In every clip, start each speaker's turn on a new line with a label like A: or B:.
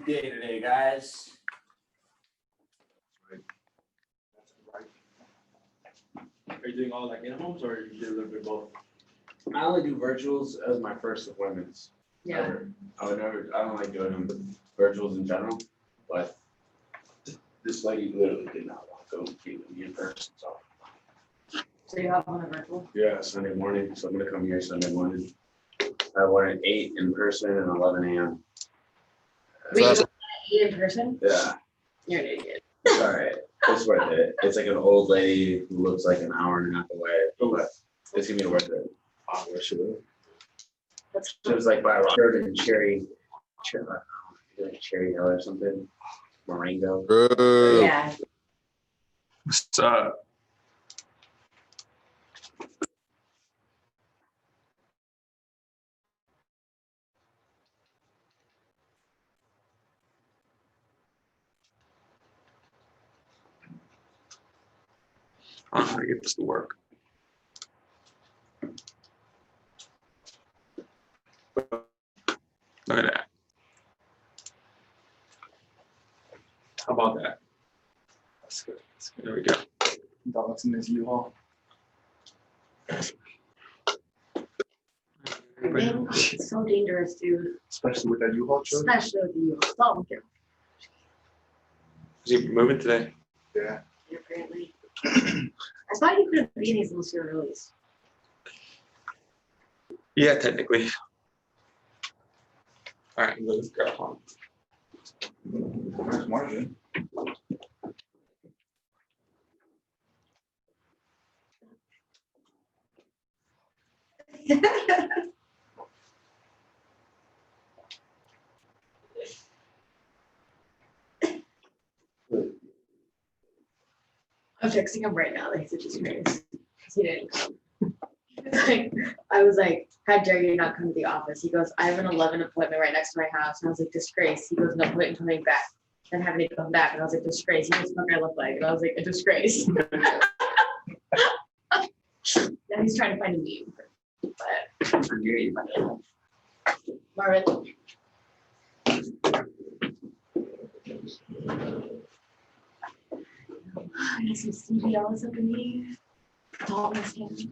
A: big day today, guys.
B: Are you doing all like in-homes or you do a little bit of both?
A: I only do virtuals as my first appointments.
C: Yeah.
A: Ever. I don't like doing them virtuals in general, but this lady literally did not want to go to me in person, so.
C: So you have one virtual?
A: Yeah, Sunday morning, so I'm gonna come here Sunday morning. I have one at 8 in person and 11 AM.
C: Wait, you don't eat in person?
A: Yeah,
C: You're an idiot.
A: it's all right. It's worth it. It's like an old lady who looks like an hour and a half away, but it's gonna be worth it.
B: Where should we?
C: That's
A: She was like by Rockford and Cherry Hill or something. Marengo.
C: yeah.
B: What's up? I don't know how to get this to work. Look at that. How about that? That's good. That's good. There we go.
D: Dogs in this U-Haul.
C: It's so dangerous, dude.
D: Especially with that U-Haul truck.
C: Especially with you. Stop here.
B: Is he moving today?
D: Yeah.
C: Apparently. I thought you couldn't be in these unless you were released.
B: Yeah, technically. All right, let's grab home.
D: Where's Marvin?
C: I'm texting him right now. Like, it's just crazy. He didn't come. Like, I was like, how dare you not come to the office? He goes, I have an 11 appointment right next to my house. And I was like, disgrace. He goes, no point in coming back. Then having to come back. And I was like, disgrace. He goes, what do I look like? And I was like, a disgrace. Now he's trying to find a meme. But I'm very funny. Marvin. I got some CBLs up in me. It's all in his hand.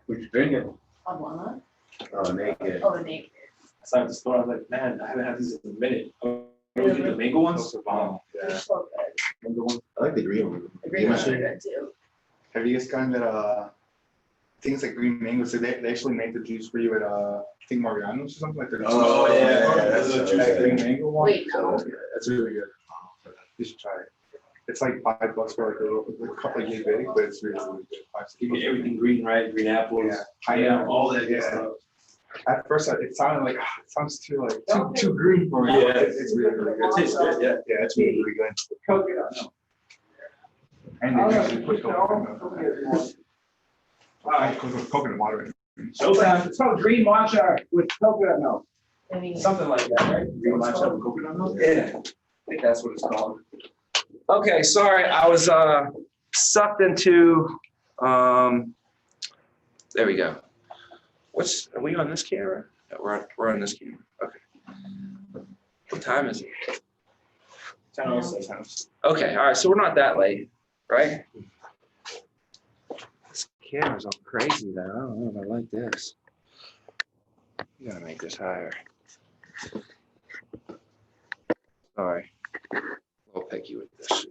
A: What you drinking?
C: Abuela?
A: Oh, naked.
C: Oh, the naked.
B: I saw at the store. I was like, man, I haven't had these in a minute. Oh, you get the mango ones?
C: They're
D: Yeah.
C: so good.
D: Mango one. I like the green one.
C: The green ones are good too.
D: Have you guys gotten that things like green mango? So they actually make the juice for you at I think Mariano's or something like that.
A: Oh, yeah, that's
D: the
A: so
D: juice
A: good.
D: green mango one.
C: Wait, no.
D: That's really good. You should try it. It's like $5 for like a couple of years big, but it's really, really good.
B: You get everything green, right? Green apples,
D: Yeah.
B: pineapple, all that good
D: Yeah.
B: stuff.
D: At first, it sounded like it sounds too too green for me.
B: Yeah.
D: It's really really good.
B: It tastes good, yeah.
D: Yeah, it's really really good.
B: Coconut.
D: And they usually put coconut water in it.
B: It's called green matcha with coconut milk.
C: I mean,
B: Something like that, right?
D: Green matcha with coconut milk?
B: Yeah, I think that's what it's called. Okay, sorry, I was sucked into, there we go. Are we on this camera? No, we're on this camera, okay. What time is it?
D: 10:06.
B: Okay, all right, so we're not that late, right? This camera's all crazy though, I don't know if I like this. You gotta make this higher. Sorry, a little picky with this.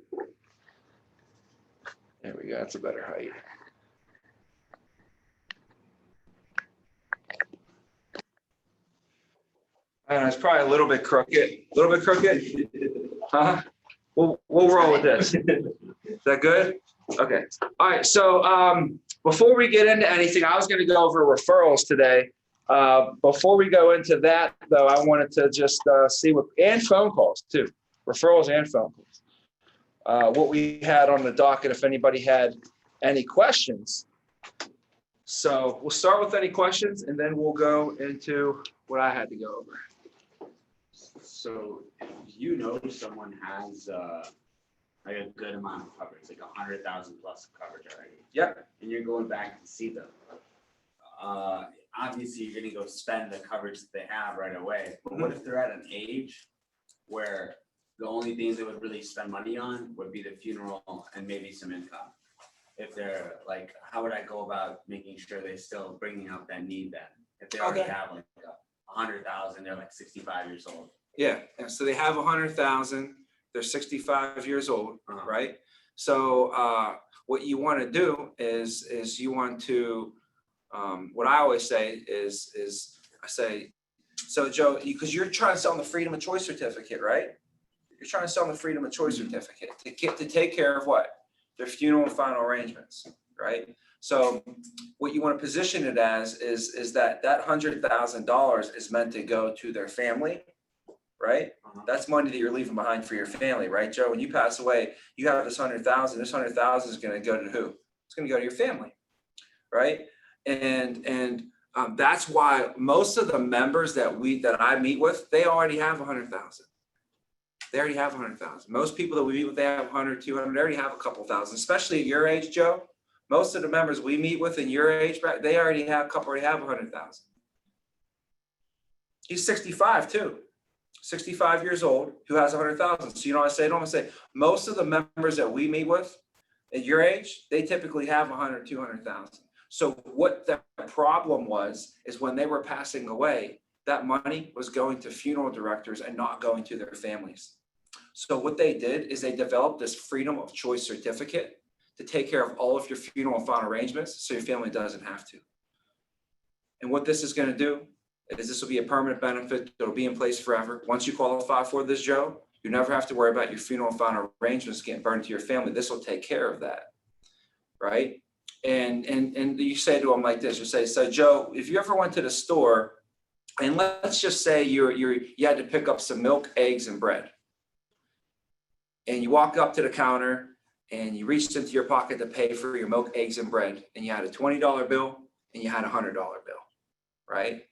B: There we go, that's a better height. I don't know, it's probably a little bit crooked, huh? We'll roll with this. Is that good? Okay. All right. So before we get into anything, I was going to go over referrals today. Before we go into that, though, I wanted to just see and phone calls too, referrals and phone calls. What we had on the docket, if anybody had any questions. So we'll start with any questions, and then we'll go into what I had to go over.
A: So if you know someone has
E: like a good amount of coverage, like 100,000 plus of coverage already.
B: Yep.
E: And you're going back to see them. Obviously, you're gonna go spend the coverage that they have right away, but what if they're at an age where the only things they would really spend money on would be the funeral and maybe some income? If they're like, how would I go about making sure they're still bringing up that need then? If they already
B: Okay.
E: have like 100,000, they're like 65 years old.
B: Yeah, and so they have 100,000, they're 65 years old,
E: Uh-huh.
B: right? So what you want to do is you want to, what I always say is I say, so Joe, because you're trying to sell them the freedom of choice certificate, right? You're trying to sell them the freedom of choice certificate to take care of what? Their funeral and final arrangements, right? So what you want to position it as is that $100,000 is meant to go to their family, right?
E: Uh-huh.
B: That's money that you're leaving behind for your family, right, Joe? When you pass away, you have this 100,000. This 100,000 is going to go to who? It's going to go to your family, right? And that's why most of the members that I meet with, they already have 100,000. They already have 100,000. Most people that we meet with, they have 100, 200. They already have a couple thousand. Especially at your age, Joe. Most of the members we meet with in your age, they already have 100,000. He's 65 too. 65 years old, who has 100,000. So you know what I say to him? I say, most of the members that we meet with at your age, they typically have 100, 200,000. So what the problem was, is when they were passing away, that money was going to funeral directors and not going to their families. So what they did is they developed this freedom of choice certificate to take care of all of your funeral and final arrangements so your family doesn't have to. And what this is going to do is this will be a permanent benefit that'll be in place forever. Once you qualify for this, Joe, you never have to worry about your funeral and final arrangements getting burned to your family. This will take care of that, right? And you say to them like this, you say, so Joe, if you ever went to the store and let's just say you had to pick up some milk, eggs, and bread. And you walk up to the counter and you reached into your pocket to pay for your milk, eggs, and bread. And you had a $20 bill and you had a $100 bill, right?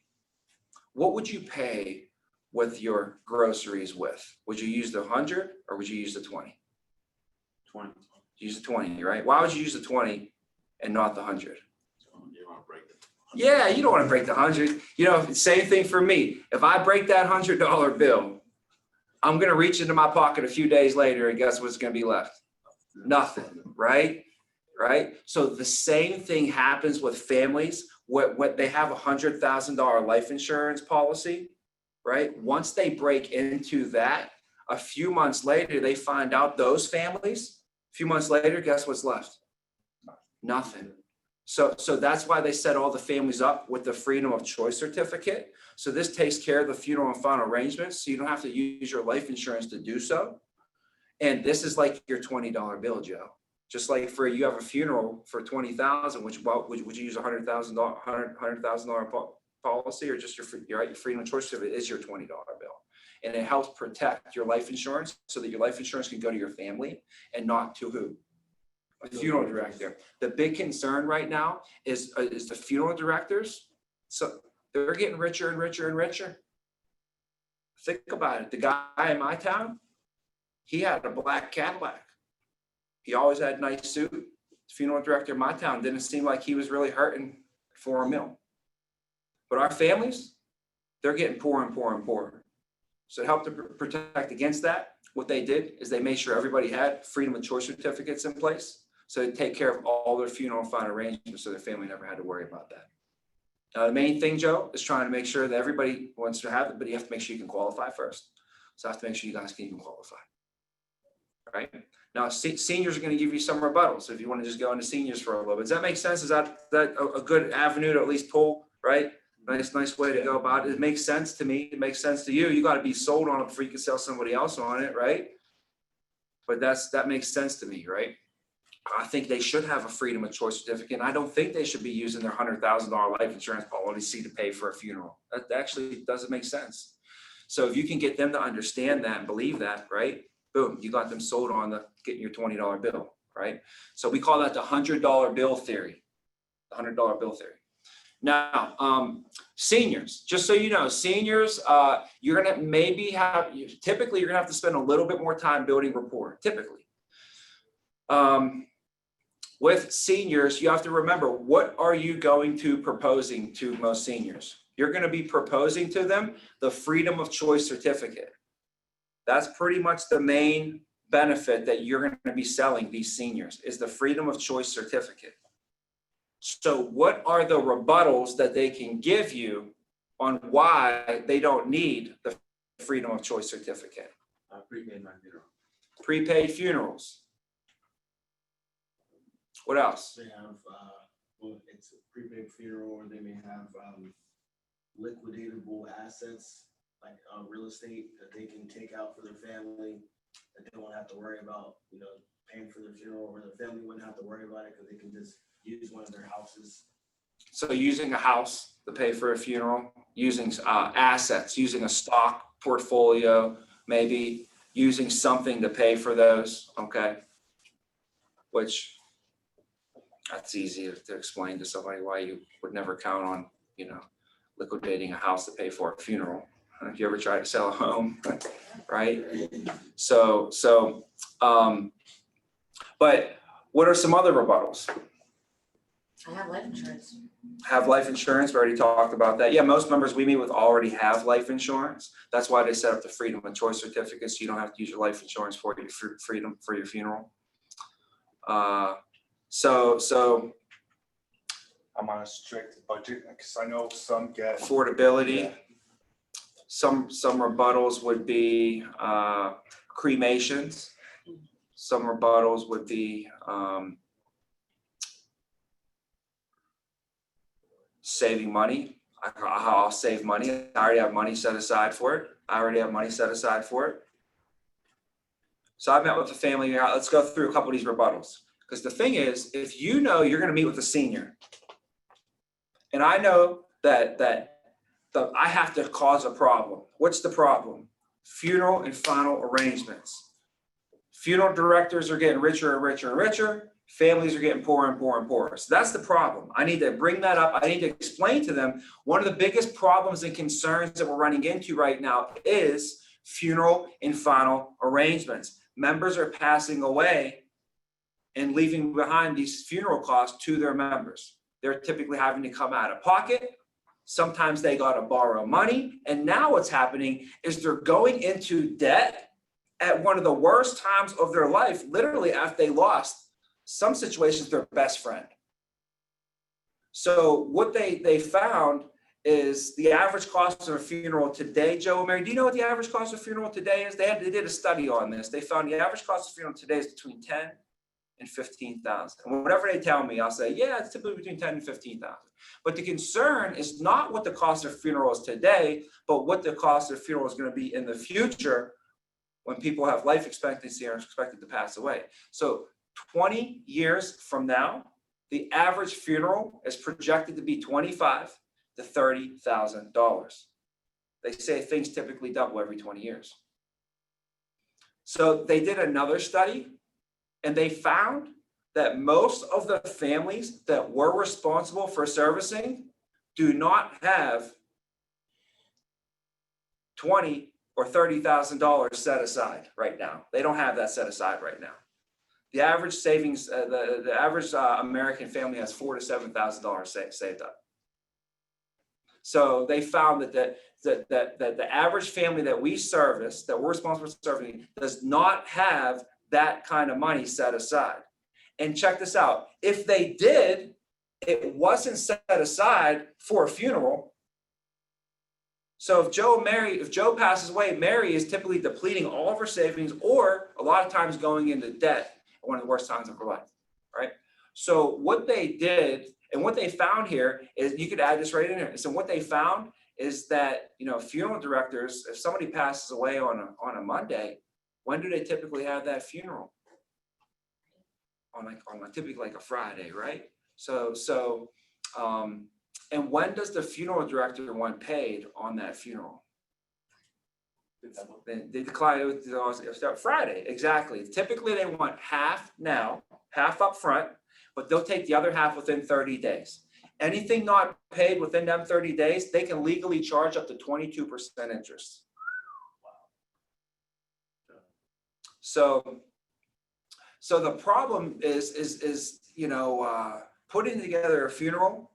B: What would you pay with your groceries with? Would you use the 100 or would you use the 20?
E: 20.
B: Use the 20, right? Why would you use the 20 and not the 100?
E: You want to break it.
B: Yeah, you don't want to break the 100. You know, same thing for me. If I break that $100 bill, I'm going to reach into my pocket a few days later and guess what's going to be left? Nothing, right? Right? So the same thing happens with families. What they have $100,000 life insurance policy, right? Once they break into that, a few months later, they find out those families, a few months later, guess what's left? Nothing. So that's why they set all the families up with the freedom of choice certificate. So this takes care of the funeral and final arrangements. So you don't have to use your life insurance to do so. And this is like your $20 bill, Joe. Just like you have a funeral for $20,000, would you use $100,000 policy or just your freedom of choice certificate is your $20 bill. And it helps protect your life insurance so that your life insurance can go to your family and not to who? A funeral director. The big concern right now is the funeral directors. So they're getting richer and richer and richer. Think about it. The guy in my town, he had a black Cadillac. He always had a nice suit. The funeral director in my town didn't seem like he was really hurting for a meal. But our families, they're getting poorer and poorer and poorer. So to help to protect against that, what they did is they made sure everybody had freedom of choice certificates in place. So they take care of all their funeral and final arrangements so their family never had to worry about that. The main thing, Joe, is trying to make sure that everybody wants to have it, but you have to make sure you can qualify first. So I have to make sure you guys can even qualify. Right? Now, seniors are going to give you some rebuttals. So if you want to just go into seniors for a little bit, does that make sense? Is that a good avenue to at least pull, right? Nice way to go about it. It makes sense to me. It makes sense to you. You got to be sold on it before you can sell somebody else on it, right? But that makes sense to me, right? I think they should have a freedom of choice certificate. And I don't think they should be using their $100,000 life insurance policy to pay for a funeral. That actually doesn't make sense. So if you can get them to understand that and believe that, right? Boom, you got them sold on getting your $20 bill, right? So we call that the $100 bill theory, the $100 bill theory. Now, seniors, just so you know, seniors, you're going to typically you're going to have to spend a little bit more time building rapport, typically. with seniors, you have to remember, what are you going to proposing to most seniors? You're going to be proposing to them the freedom of choice certificate. That's pretty much the main benefit that you're going to be selling these seniors, is the freedom of choice certificate. So what are the rebuttals that they can give you on why they don't need the freedom of choice certificate?
A: Prepaid my funeral.
B: Prepaid funerals. What else?
F: They have, well, it's a prepaid funeral, or they may have, liquidatable assets, like, real estate that they can take out for their family, that they won't have to worry about, paying for their funeral, or their family wouldn't have to worry about it, because they can just use one of their houses.
B: So using a house to pay for a funeral, using assets, using a stock portfolio, maybe using something to pay for those, okay? Which, that's easy to explain to somebody why you would never count on, liquidating a house to pay for a funeral. If you ever try to sell a home, right? But what are some other rebuttals?
C: I have life insurance.
B: Have life insurance, we already talked about that. Yeah, most members we meet with already have life insurance. That's why they set up the freedom of choice certificate, so you don't have to use your life insurance for your freedom for your funeral. So
D: I'm on a strict budget, because I know some get.
B: affordability.
D: Yeah.
B: Some rebuttals would be cremations. Some rebuttals would be saving money. I'll save money. I already have money set aside for it. So I met with the family. Let's go through a couple of these rebuttals. Because the thing is, if you know you're going to meet with a senior, and I know that I have to cause a problem. What's the problem? Funeral and final arrangements. Funeral directors are getting richer and richer and richer. Families are getting poorer and poorer and poorer. So that's the problem. I need to bring that up. I need to explain to them one of the biggest problems and concerns that we're running into right now is funeral and final arrangements. Members are passing away and leaving behind these funeral costs to their members. They're typically having to come out of pocket. Sometimes they got to borrow money. And now what's happening is they're going into debt at one of the worst times of their life, literally after they lost, some situations, their best friend. So what they found is the average cost of a funeral today, Joe and Mary, do you know what the average cost of a funeral today is? They did a study on this. They found the average cost of a funeral today is between 10 and 15,000. And whatever they tell me, I'll say, yeah, it's typically between 10 and 15,000. But the concern is not what the cost of funeral is today, but what the cost of funeral is going to be in the future when people have life expectancy and are expected to pass away. So 20 years from now, the average funeral is projected to be $25,000 to $30,000. They say things typically double every 20 years. So they did another study, and they found that most of the families that were responsible for servicing do not have $20,000 or $30,000 set aside right now. They don't have that set aside right now. The average savings, the average American family has $4,000 to $7,000 saved up. So they found that the average family that we service, that we're responsible for serving, does not have that kind of money set aside. And check this out. If they did, it wasn't set aside for a funeral. So if Joe passes away, Mary is typically depleting all of her savings, or a lot of times going into debt at one of the worst times of her life, right? So what they did and what they found here is, you could add this right in here. So what they found is that, funeral directors, if somebody passes away on a Monday, when do they typically have that funeral? Typically like a Friday, right? And when does the funeral director want paid on that funeral? They decline Friday, exactly. Typically they want half now, half up front, but they'll take the other half within 30 days. Anything not paid within them 30 days, they can legally charge up to 22% interest. So So the problem is, putting together a funeral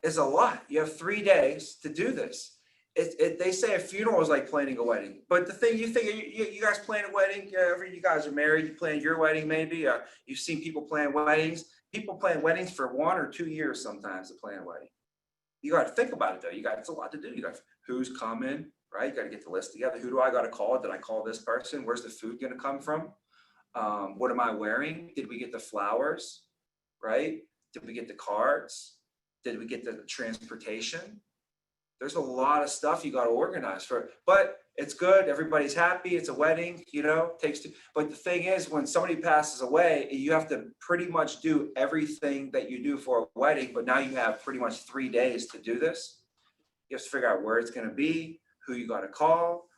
B: is a lot. You have 3 days to do this. They say a funeral is like planning a wedding, but the thing you guys plan a wedding, you guys are married, you plan your wedding maybe, you've seen people plan weddings. People plan weddings for 1 or 2 years sometimes to plan a wedding. You got to think about it though. It's a lot to do. You got who's coming, right? You got to get the list together. Who do I got to call? Did I call this person? Where's the food going to come from? What am I wearing? Did we get the flowers, right? Did we get the cards? Did we get the transportation? There's a lot of stuff you got to organize for, but it's good. Everybody's happy. It's a wedding, takes two. But the thing is, when somebody passes away, you have to pretty much do everything that you do for a wedding, but now you have pretty much 3 days to do this. You have to figure out where it's going to be, who you got to call.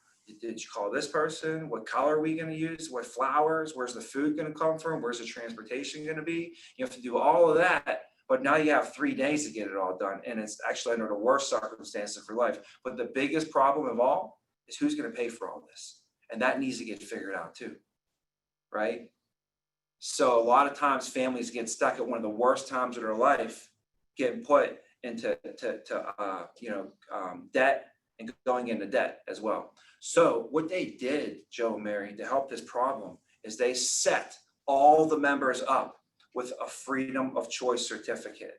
B: Did you call this person? What color are we going to use? What flowers? Where's the food going to come from? Where's the transportation going to be? You have to do all of that. But now you have 3 days to get it all done. And it's actually under the worst circumstances for life. But the biggest problem of all is who's going to pay for all this. And that needs to get figured out too, right? So a lot of times families get stuck at one of the worst times of their life, getting put into debt and going into debt as well. So what they did, Joe and Mary, to help this problem is they set all the members up with a freedom of choice certificate.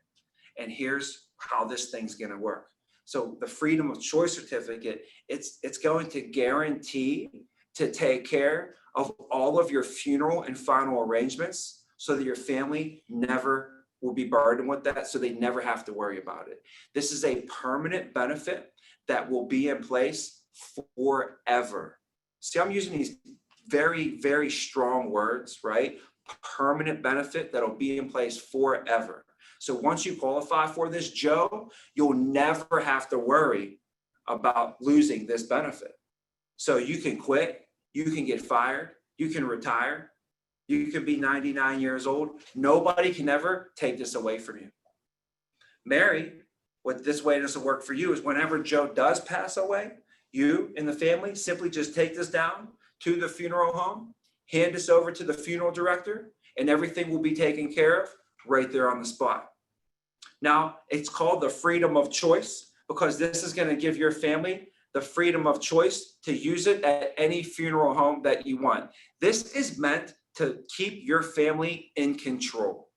B: And here's how this thing's going to work. So the freedom of choice certificate, it's going to guarantee to take care of all of your funeral and final arrangements so that your family never will be burdened with that, so they never have to worry about it. This is a permanent benefit that will be in place forever. See, I'm using these very, very strong words, right? Permanent benefit that'll be in place forever. So once you qualify for this, Joe, you'll never have to worry about losing this benefit. So you can quit, you can get fired, you can retire, you could be 99 years old. Nobody can ever take this away from you. Mary, what this way doesn't work for you is whenever Joe does pass away, you and the family simply just take this down to the funeral home, hand this over to the funeral director, and everything will be taken care of right there on the spot. Now, it's called the freedom of choice because this is going to give your family the freedom of choice to use it at any funeral home that you want. This is meant to keep your family in control.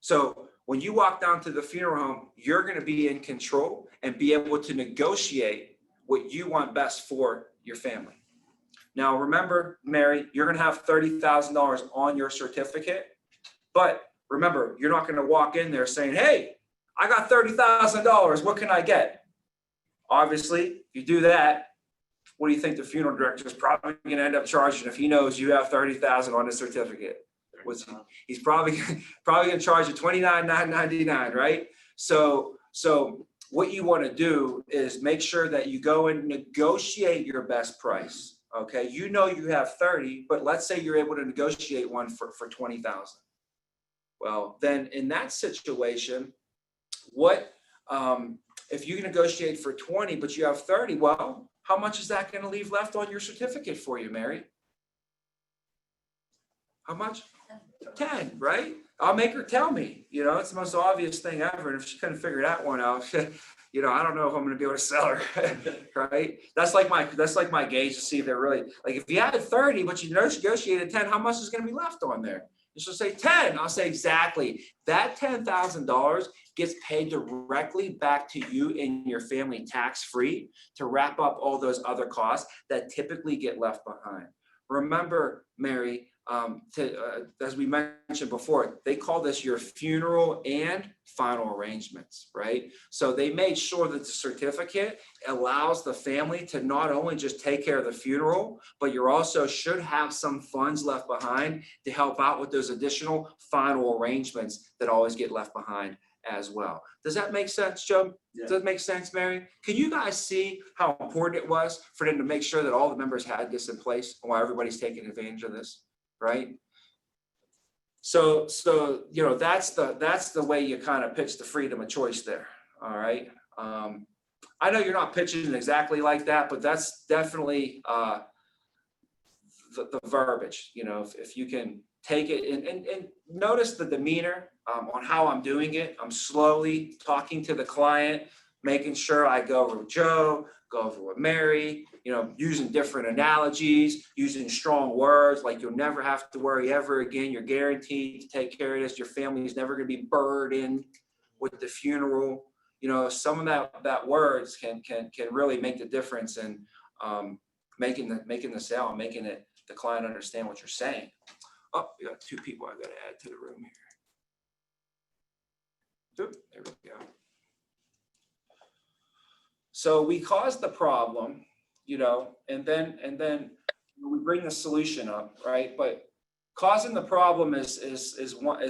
B: So when you walk down to the funeral home, you're going to be in control and be able to negotiate what you want best for your family. Now, remember, Mary, you're going to have $30,000 on your certificate, but remember, you're not going to walk in there saying, hey, I got $30,000. What can I get? Obviously, if you do that, what do you think the funeral director is probably going to end up charging if he knows you have $30,000 on his certificate? He's probably going to charge you $29,999, right? So what you want to do is make sure that you go and negotiate your best price. Okay, you know you have 30, but let's say you're able to negotiate one for 20,000. Well, then in that situation, what if you negotiate for 20, but you have 30? Well, how much is that going to leave left on your certificate for you, Mary? How much? 10, right? I'll make her tell me. It's the most obvious thing ever. And if she couldn't figure that one out, I don't know if I'm going to be able to sell her, right? That's like my gauge to see if they're really like. If you had 30, but you negotiated 10, how much is going to be left on there? And she'll say 10. I'll say exactly. That $10,000 gets paid directly back to you and your family tax-free to wrap up all those other costs that typically get left behind. Remember, Mary, as we mentioned before, they call this your funeral and final arrangements, right? So they made sure that the certificate allows the family to not only just take care of the funeral, but you also should have some funds left behind to help out with those additional final arrangements that always get left behind as well. Does that make sense, Joe? Yeah. Does that make sense, Mary? Can you guys see how important it was for them to make sure that all the members had this in place and why everybody's taking advantage of this? Right. So that's the way you kind of pitch the freedom of choice there. All right. I know you're not pitching exactly like that, but that's definitely the verbiage. If you can take it and notice the demeanor on how I'm doing it. I'm slowly talking to the client, making sure I go over with Joe, go over with Mary, using different analogies, using strong words like you'll never have to worry ever again. You're guaranteed to take care of this. Your family is never going to be burdened with the funeral. Some of that words can really make the difference in making the sale and making the client understand what you're saying. Oh, we got 2 people I got to add to the room here. Oop, there we go. So we caused the problem, and then we bring the solution up, right? But causing the problem is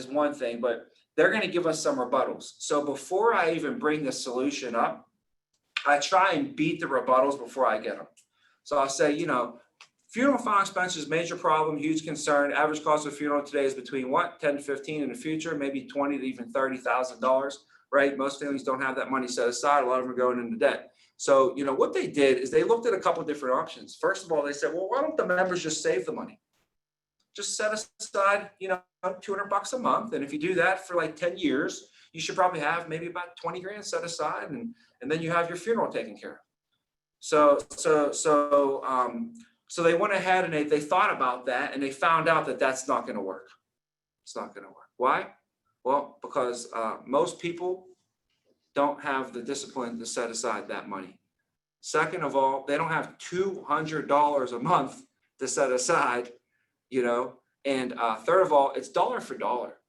B: one thing, but they're going to give us some rebuttals. So before I even bring the solution up, I try and beat the rebuttals before I get them. So I'll say, funeral final expenses, major problem, huge concern. Average cost of a funeral today is between 10 to 15 in the future, maybe 20 to even $30,000, right? Most families don't have that money set aside. A lot of them are going into debt. So, what they did is they looked at a couple of different options. First of all, they said, well, why don't the members just save the money? Just set aside, $200 a month. And if you do that for like 10 years, you should probably have maybe about 20 grand set aside. And then you have your funeral taken care of. So they went ahead and they thought about that and they found out that that's not going to work. It's not going to work. Why? Well, because most people don't have the discipline to set aside that money. Second of all, they don't have $200 a month to set aside, and third of all, it's dollar for dollar.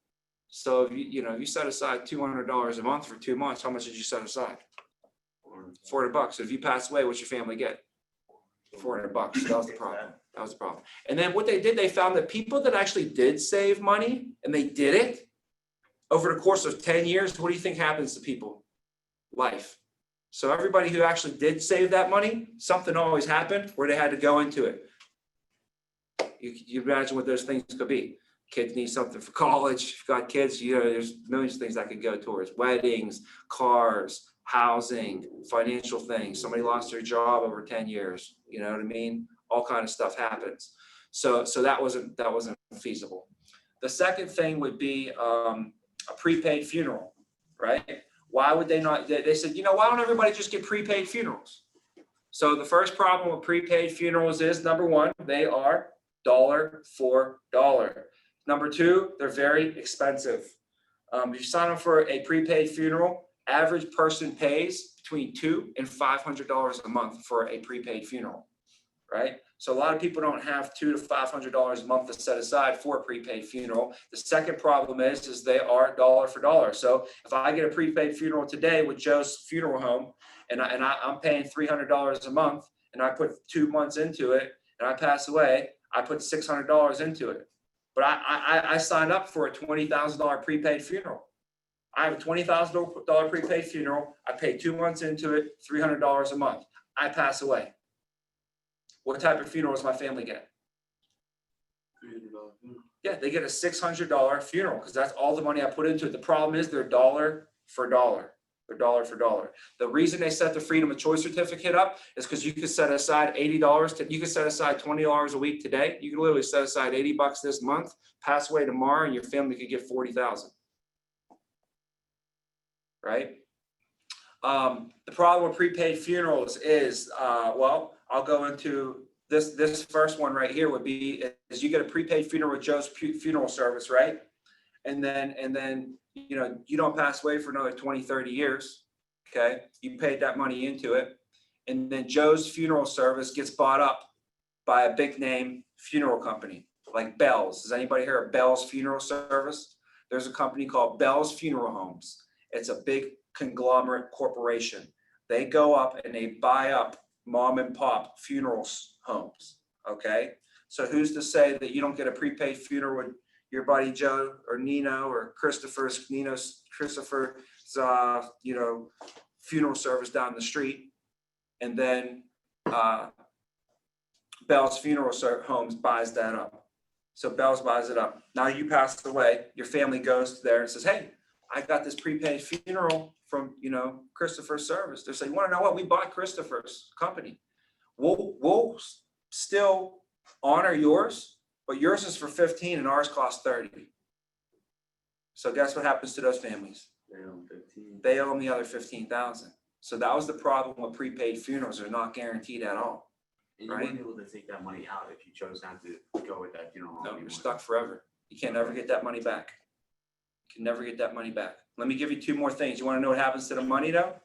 B: So if you set aside $200 a month for 2 months, how much did you set aside? $400. So if you pass away, what's your family get? $400. So that was the problem. And then what they did, they found that people that actually did save money and they did it over the course of 10 years, what do you think happens to people? Life. So everybody who actually did save that money, something always happened where they had to go into it. You imagine what those things could be. Kids need something for college. If you've got kids, there's millions of things that could go towards weddings, cars, housing, financial things. Somebody lost their job over 10 years. You know what I mean? All kind of stuff happens. So that wasn't feasible. The second thing would be a prepaid funeral, right? Why would they not? They said, why don't everybody just get prepaid funerals? So the first problem with prepaid funerals is, number one, they are dollar for dollar. Number two, they're very expensive. If you sign up for a prepaid funeral, average person pays between $200 and $500 a month for a prepaid funeral, right? So a lot of people don't have $200 to $500 a month to set aside for a prepaid funeral. The second problem is they are dollar for dollar. So if I get a prepaid funeral today with Joe's Funeral Home, and I'm paying $300 a month, and I put 2 months into it, and I pass away, I put $600 into it. But I signed up for a $20,000 prepaid funeral. I have a $20,000 prepaid funeral. I paid 2 months into it, $300 a month. I pass away. What type of funeral does my family get? Yeah, they get a $600 funeral because that's all the money I put into it. The problem is they're dollar for dollar. They're dollar for dollar. The reason they set the freedom of choice certificate up is because you could set aside $80. You could set aside $20 a week today. You could literally set aside $80 this month, pass away tomorrow, and your family could get $40,000. Right? The problem with prepaid funerals is, I'll go into this first one right here would be is you get a prepaid funeral with Joe's Funeral Service, right? And then you don't pass away for another 20, 30 years. Okay. You paid that money into it. And then Joe's Funeral Service gets bought up by a big name funeral company like Bell's. Does anybody hear of Bell's Funeral Service? There's a company called Bell's Funeral Homes. It's a big conglomerate corporation. They go up and they buy up mom and pop funeral homes. Okay. So who's to say that you don't get a prepaid funeral with your buddy Joe or Nino or Christopher's funeral service down the street, and then Bell's Funeral Homes buys that up. So Bell's buys it up. Now you pass away, your family goes there and says, hey, I got this prepaid funeral from Christopher's service. They're saying, you want to know what? We bought Christopher's company. We'll still honor yours, but yours is for 15 and ours costs 30. So guess what happens to those families?
A: They own 15.
B: They owe them the other 15,000. So that was the problem with prepaid funerals. They're not guaranteed at all.
A: And you
B: Right.
A: wouldn't be able to take that money out if you chose not to go with that funeral home
B: No,
A: anymore.
B: you're stuck forever. You can never get that money back. You can never get that money back. Let me give you two more things. You want to know what happens to the money though?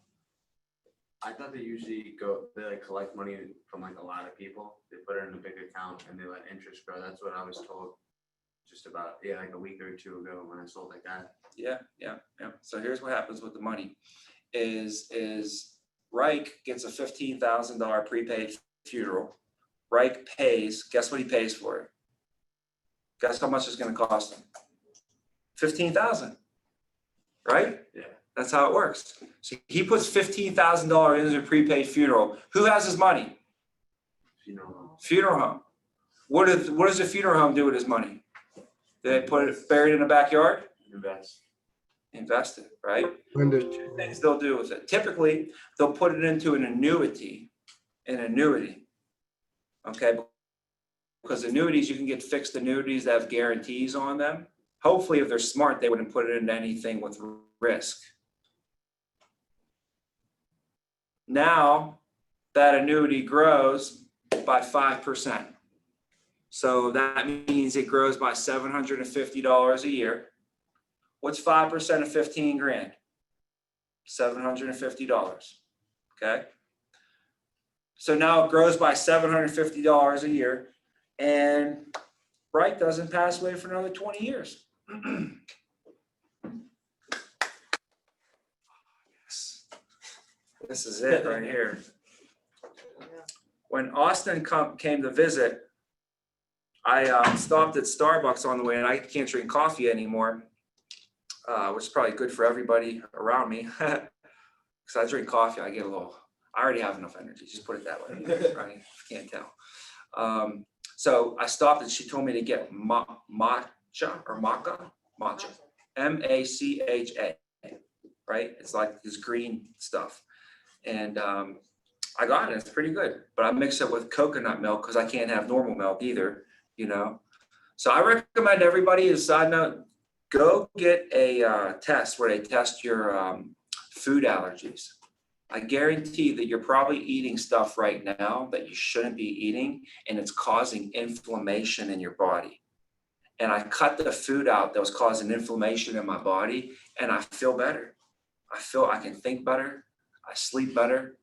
A: I thought they usually they like collect money from like a lot of people. They put it in a big account and they let interest grow. That's what I was told just about, like a week or two ago when I sold like that.
B: Yeah. So here's what happens with the money is Reich gets a $15,000 prepaid funeral. Reich pays, guess what he pays for it? Guess how much it's gonna cost him? $15,000, right?
A: Yeah.
B: That's how it works. So he puts $15,000 into a prepaid funeral. Who has his money? Funeral home. What does a funeral home do with his money? They put it buried in the backyard? Invest it, right? Two things they'll do with it. Typically, they'll put it into an annuity. Okay, because annuities, you can get fixed annuities that have guarantees on them. Hopefully, if they're smart, they wouldn't put it into anything with risk. Now, that annuity grows by 5%. So that means it grows by $750 a year. What's 5% of 15 grand? $750, okay? So now it grows by $750 a year, and Bright doesn't pass away for another 20 years. This is it right here. When Austin came to visit, I stopped at Starbucks on the way, and I can't drink coffee anymore, which is probably good for everybody around me. Because I drink coffee, I already have enough energy, just put it that way, right? Can't tell. So I stopped and she told me to get matcha, M-A-C-H-A, right? It's like this green stuff. And I got it, it's pretty good, but I mix it with coconut milk because I can't have normal milk either, So I recommend everybody, as a side note, go get a test where they test your food allergies. I guarantee that you're probably eating stuff right now that you shouldn't be eating, and it's causing inflammation in your body. And I cut the food out that was causing inflammation in my body, and I feel better. I can think better. I sleep better.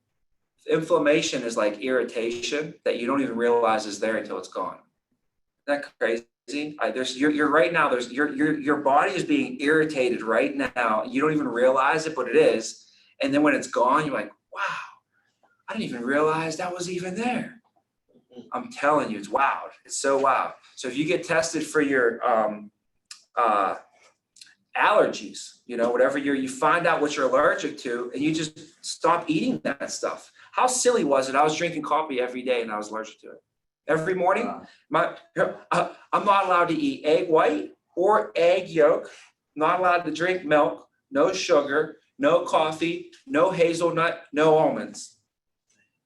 B: Inflammation is like irritation that you don't even realize is there until it's gone. Isn't that crazy? You're right now. Your body is being irritated right now. You don't even realize it, but it is. And then when it's gone, you're like, wow, I didn't even realize that was even there. I'm telling you, it's wild. It's so wild. So if you get tested for your allergies, whatever you find out what you're allergic to, and you just stop eating that stuff. How silly was it? I was drinking coffee every day and I was allergic to it. Every morning, I'm not allowed to eat egg white or egg yolk. Not allowed to drink milk, no sugar, no coffee, no hazelnut, no almonds,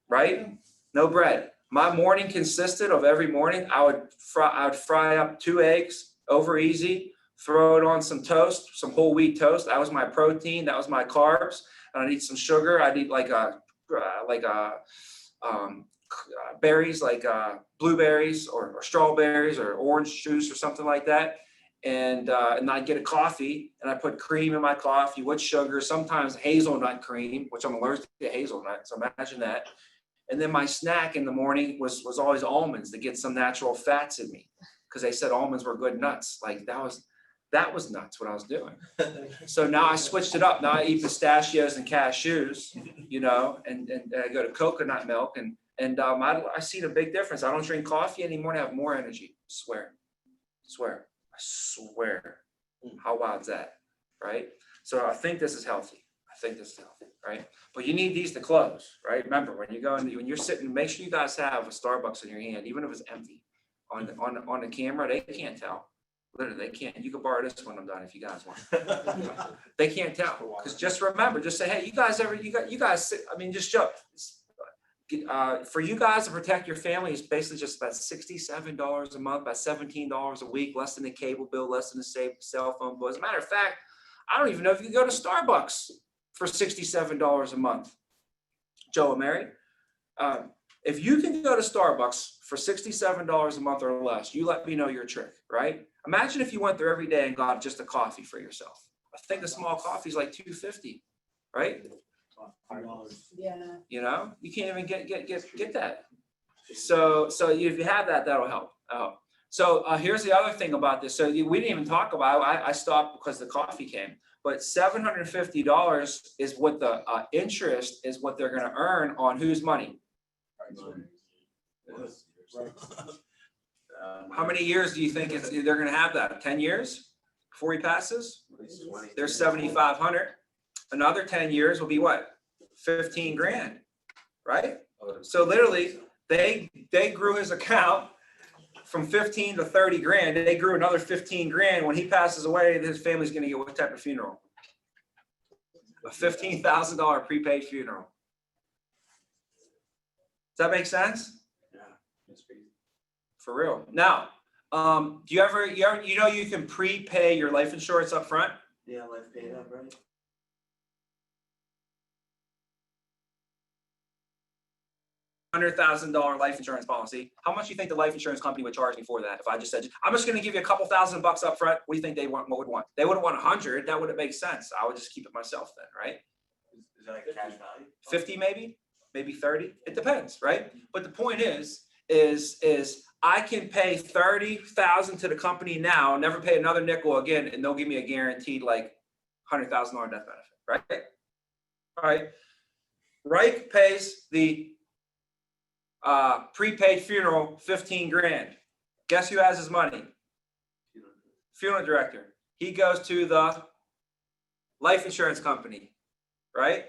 B: right? No bread. My morning consisted of every morning, I would fry up 2 eggs over easy, throw it on some toast, some whole wheat toast. That was my protein. That was my carbs. And I'd eat some sugar. I'd eat berries, like blueberries or strawberries or orange juice or something like that. And I'd get a coffee and I put cream in my coffee with sugar, sometimes hazelnut cream, which I'm allergic to hazelnut. So imagine that. And then my snack in the morning was always almonds to get some natural fats in me, because they said almonds were good nuts. Like that was nuts what I was doing. So now I switched it up. Now I eat pistachios and cashews, and I go to coconut milk and I see the big difference. I don't drink coffee anymore and I have more energy. I swear. How wild is that, right? So I think this is healthy. Right? But you need these to close, right? Remember, when you're sitting, make sure you guys have a Starbucks in your hand, even if it's empty. On the camera, they can't tell. Literally, they can't. You can borrow this when I'm done if you guys want. They can't tell. Because just remember, just say, hey, just joke. For you guys to protect your family is basically just about $67 a month, about $17 a week, less than the cable bill, less than the cell phone bill. As a matter of fact, I don't even know if you can go to Starbucks for $67 a month. Joe and Mary, if you can go to Starbucks for $67 a month or less, you let me know your trick, right? Imagine if you went there every day and got just a coffee for yourself. I think a small coffee is like $2.50, right?
C: Yeah.
B: You know, you can't even get that. So if you have that, that'll help. So here's the other thing about this. So we didn't even talk about, I stopped because the coffee came, but $750 is what the interest is what they're gonna earn on whose money? How many years do you think they're gonna have that? 10 years before he passes? There's 7,500. Another 10 years will be what? 15 grand, right? So literally, they grew his account from 15 to 30 grand. They grew another 15 grand. When he passes away, his family's gonna get what type of funeral? A $15,000 prepaid funeral. Does that make sense? For real. Now, do you ever, you know, you can prepay your life insurance up front?
E: Yeah, life paid up, right?
B: $100,000 life insurance policy. How much do you think the life insurance company would charge me for that? If I just said, I'm just going to give you a couple $1,000 up front, what do you think they would want? They wouldn't want 100. That wouldn't make sense. I would just keep it myself then, right?
E: Is that like cash value?
B: 50 maybe 30. It depends, right? But the point is I can pay $30,000 to the company now, never pay another nickel again, and they'll give me a guaranteed like $100,000 death benefit, right? All right. Reich pays the prepaid funeral 15 grand. Guess who has his money? Funeral director. He goes to the life insurance company, right?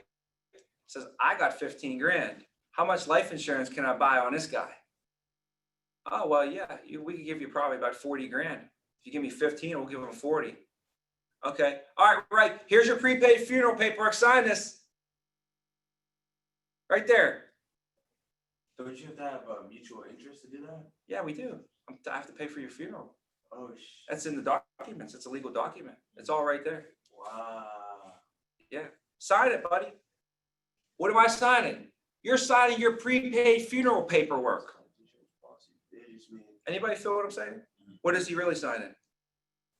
B: Says, I got 15 grand. How much life insurance can I buy on this guy? Oh, well, yeah, we could give you probably about 40 grand. If you give me 15, we'll give him 40. Okay. All right, right. Here's your prepaid funeral paperwork. Sign this. Right there.
E: Don't you have to have a mutual interest to do that?
B: Yeah, we do. I have to pay for your funeral.
E: Oh,
B: That's in the documents. It's a legal document. It's all right there.
E: wow.
B: Yeah. Sign it, buddy. What am I signing? You're signing your prepaid funeral paperwork. Anybody feel what I'm saying? What is he really signing?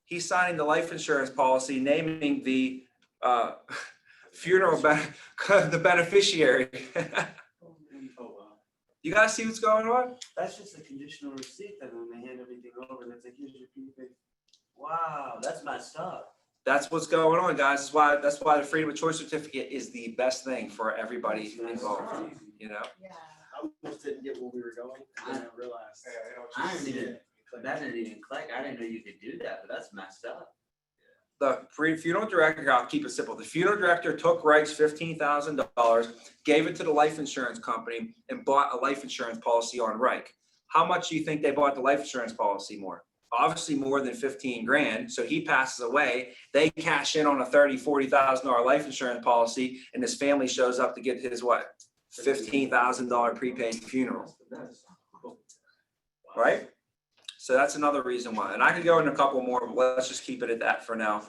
B: He's signing the life insurance policy, naming the funeral the beneficiary.
E: Oh, wow.
B: You guys see what's going on?
E: That's just a conditional receipt, and then they hand everything over, that's like, here's your prepaid. Wow, that's messed up.
B: That's what's going on, guys. That's why the freedom of choice certificate is the best thing for everybody involved. You know?
C: Yeah.
F: I almost didn't get where we were going, and then I realized.
A: I didn't even, that didn't even click. I didn't know you could do that, but that's messed up.
B: The funeral director, I'll keep it simple. The funeral director took Reich's $15,000, gave it to the life insurance company, and bought a life insurance policy on Reich. How much do you think they bought the life insurance policy more? Obviously more than 15 grand. So he passes away. They cash in on a $30,000, $40,000 life insurance policy, and his family shows up to get his what? $15,000 prepaid funeral. Right? So that's another reason why. And I could go into a couple more, but let's just keep it at that for now.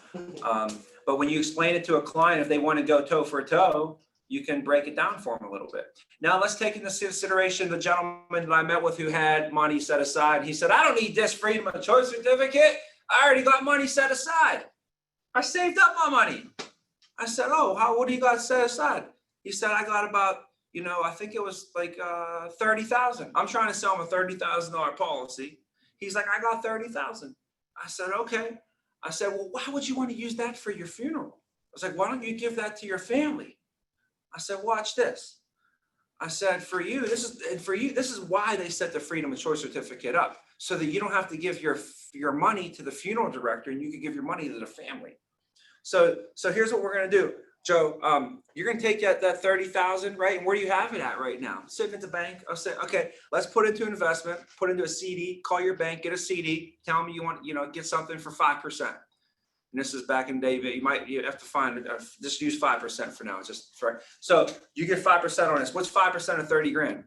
B: But when you explain it to a client, if they want to go toe for toe, you can break it down for them a little bit. Now let's take into consideration the gentleman that I met with who had money set aside. He said, I don't need this freedom of choice certificate. I already got money set aside. I saved up my money. I said, oh, what do you got set aside? He said, I got about, I think it was like 30,000. I'm trying to sell him a $30,000 policy. He's like, I got 30,000. I said, okay. I said, well, why would you want to use that for your funeral? I was like, why don't you give that to your family? I said, watch this. I said, for you, this is why they set the freedom of choice certificate up, so that you don't have to give your money to the funeral director, and you can give your money to the family. So here's what we're going to do. Joe, you're going to take that 30,000, right? And where do you have it at right now? Sitting at the bank. I'll say, okay, let's put into investment, put into a CD, call your bank, get a CD, tell them you want, get something for 5%. and this is back in day, you have to find, just use 5% for now, just for, so you get 5% on this. What's 5% of 30 grand?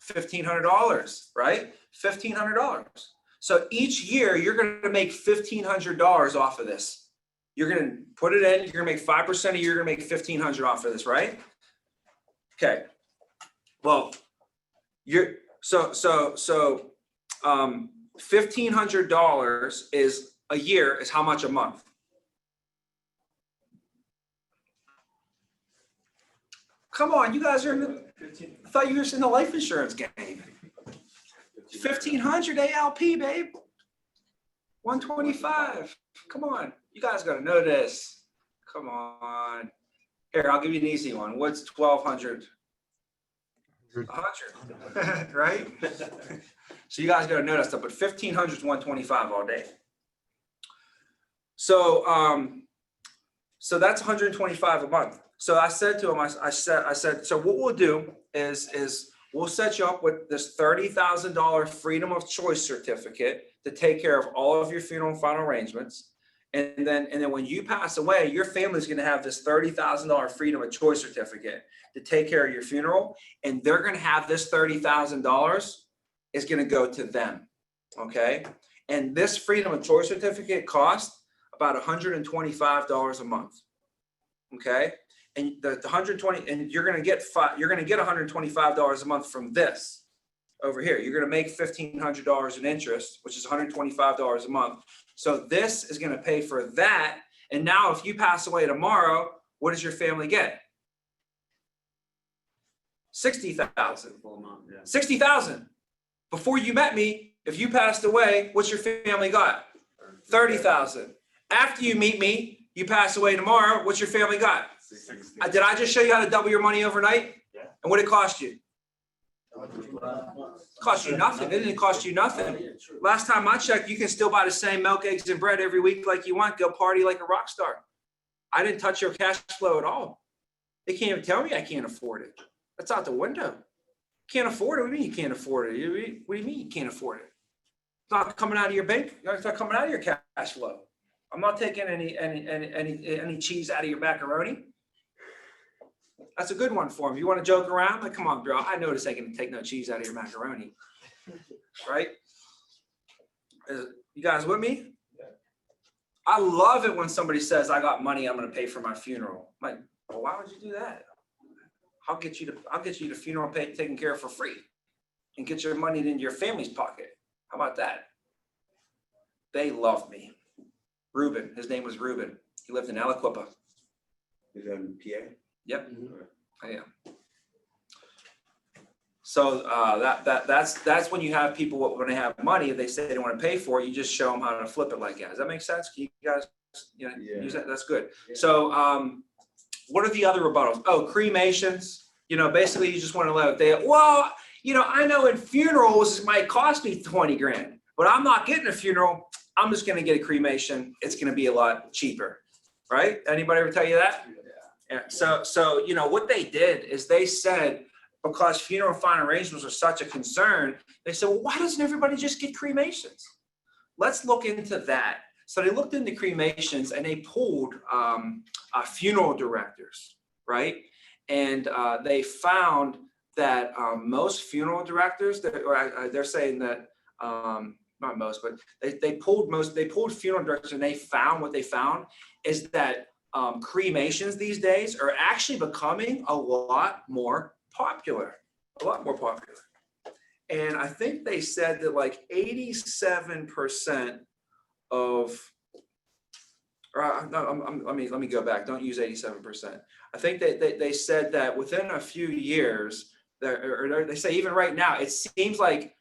B: $1,500, right? $1,500. So each year you're going to make $1,500 off of this. You're going to put it in, you're going to make 5% a year, you're going to make $1,500 off of this, right? Okay. Well, $1,500 is a year is how much a month? Come on, you guys are in the, I thought you were in the life insurance game. 1,500 ALP, babe. 125. Come on, you guys gotta know this. Come on. Here, I'll give you an easy one. What's 1,200? 100, right? So you guys gotta know that stuff, but 1,500 is 125 all day. So, so that's 125 a month. So I said to him, I said, so what we'll do is we'll set you up with this $30,000 freedom of choice certificate to take care of all of your funeral and final arrangements. And then when you pass away, your family's going to have this $30,000 freedom of choice certificate to take care of your funeral. And they're going to have this $30,000 is going to go to them. Okay. And this freedom of choice certificate costs about $125 a month. Okay. And the 120, and you're going to get $125 a month from this over here. You're going to make $1,500 in interest, which is $125 a month. So this is going to pay for that. And now if you pass away tomorrow, what does your family get? 60,000.
A: Full amount, yeah.
B: 60,000. Before you met me, if you passed away, what's your family got? 30,000. After you meet me, you pass away tomorrow, what's your family got?
A: 60.
B: Did I just show you how to double your money overnight?
A: Yeah.
B: And what did it cost you? Cost you nothing. It didn't cost you nothing. Last time I checked, you can still buy the same milk, eggs, and bread every week like you want. Go party like a rock star. I didn't touch your cash flow at all. They can't even tell me I can't afford it. That's out the window. Can't afford it. What do you mean you can't afford it? What do you mean you can't afford it? It's not coming out of your bank. It's not coming out of your cash flow. I'm not taking any cheese out of your macaroni. That's a good one for him. You want to joke around? Like, come on, bro. I know this ain't gonna take no cheese out of your macaroni, right? You guys with me? I love it when somebody says, "I got money. I'm gonna pay for my funeral." I'm like, well, why would you do that? I'll get you the funeral taken care of for free, and get your money in your family's pocket. How about that? They love me. Reuben, his name was Reuben. He lived in Aliquippa.
A: Is that in PA?
B: Yep, I am. So that's when you have people, when they have money, if they say they want to pay for it, you just show them how to flip it like that. Does that make sense? Can you guys, use that? That's good.
A: Yeah.
B: So what are the other rebuttals? Oh, cremations. Basically you just want to let I know in funerals it might cost me 20 grand, but I'm not getting a funeral. I'm just going to get a cremation. It's going to be a lot cheaper, right? Anybody ever tell you that? Yeah. So what they did is they said, because funeral and final arrangements are such a concern, they said, well, why doesn't everybody just get cremations? Let's look into that. So they looked into cremations and they pulled funeral directors, right? And they found that most funeral directors, they're saying that, not most, but they pulled funeral directors, and they found what they found is that cremations these days are actually becoming a lot more popular. And I think they said that like 87% of, let me go back. Don't use 87%. I think they said that within a few years, or they say even right now, it seems like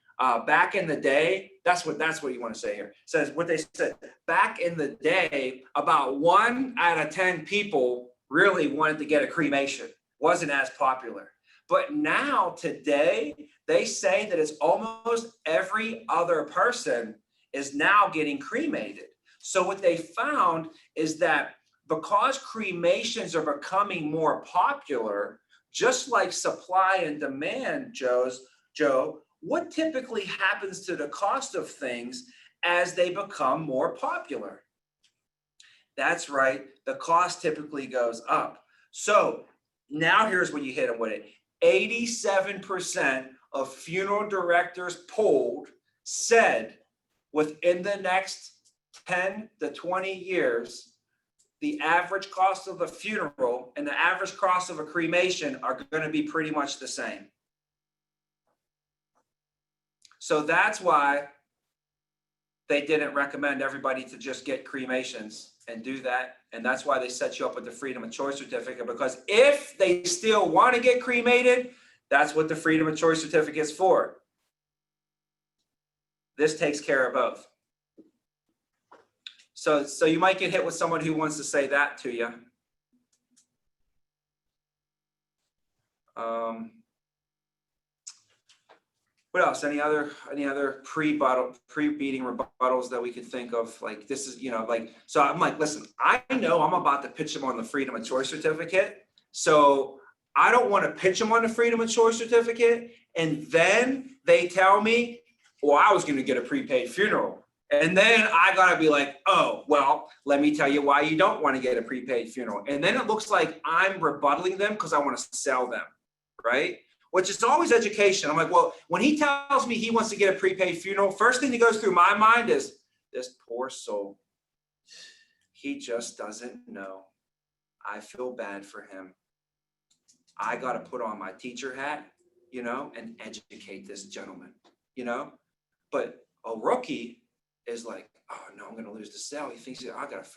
B: back in the day, that's what you want to say here. It says what they said back in the day, about 1 out of 10 people really wanted to get a cremation. Wasn't as popular. But now today, they say that it's almost every other person is now getting cremated. So what they found is that because cremations are becoming more popular, just like supply and demand, Joe, what typically happens to the cost of things as they become more popular? That's right. The cost typically goes up. So now here's when you hit them with it. 87% of funeral directors polled said within the next 10 to 20 years, the average cost of a funeral and the average cost of a cremation are going to be pretty much the same. So that's why they didn't recommend everybody to just get cremations and do that. And that's why they set you up with the freedom of choice certificate, because if they still want to get cremated, that's what the freedom of choice certificate is for. This takes care of both. So you might get hit with someone who wants to say that to you. What else? Any other pre-beating rebuttals that we could think of? Like this is, so I'm like, listen, I know I'm about to pitch them on the freedom of choice certificate. So I don't want to pitch them on the freedom of choice certificate. And then they tell me, well, I was going to get a prepaid funeral. And then I got to be like, oh, well, let me tell you why you don't want to get a prepaid funeral. And then it looks like I'm rebuttaling them because I want to sell them, right? Which is always education. I'm like, well, when he tells me he wants to get a prepaid funeral, first thing that goes through my mind is this poor soul. He just doesn't know. I feel bad for him. I got to put on my teacher hat, and educate this gentleman, But a rookie is like, oh no, I'm going to lose the sale. He thinks I'm going to have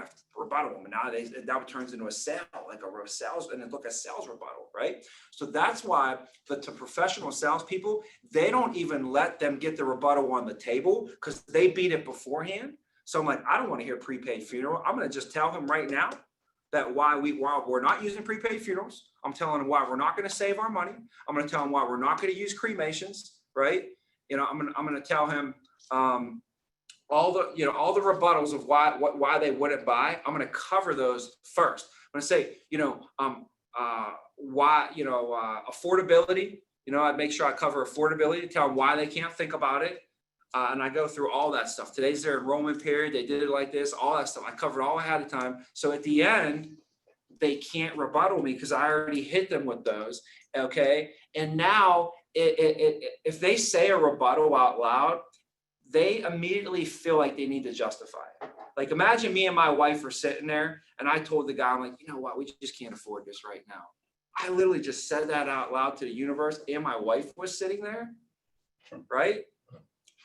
B: to rebuttal him. And nowadays that turns into a sale, like a sales, and then look at sales rebuttal, right? So that's why to professional salespeople, they don't even let them get the rebuttal on the table because they beat it beforehand. So I'm like, I don't want to hear prepaid funeral. I'm going to just tell him right now that while we're not using prepaid funerals, I'm telling him why we're not going to save our money. I'm going to tell him why we're not going to use cremations, right? I'm going to tell him, all the rebuttals of why they wouldn't buy. I'm going to cover those first. I'm going to say, why, affordability, I'd make sure I cover affordability, tell them why they can't think about it. And I go through all that stuff. Today's their enrollment period. They did it like this, all that stuff. I covered all ahead of time. So at the end, they can't rebuttal me because I already hit them with those. Okay. And now if they say a rebuttal out loud, they immediately feel like they need to justify it. Like imagine me and my wife were sitting there and I told the guy, I'm like, you know what, we just can't afford this right now. I literally just said that out loud to the universe and my wife was sitting there, right?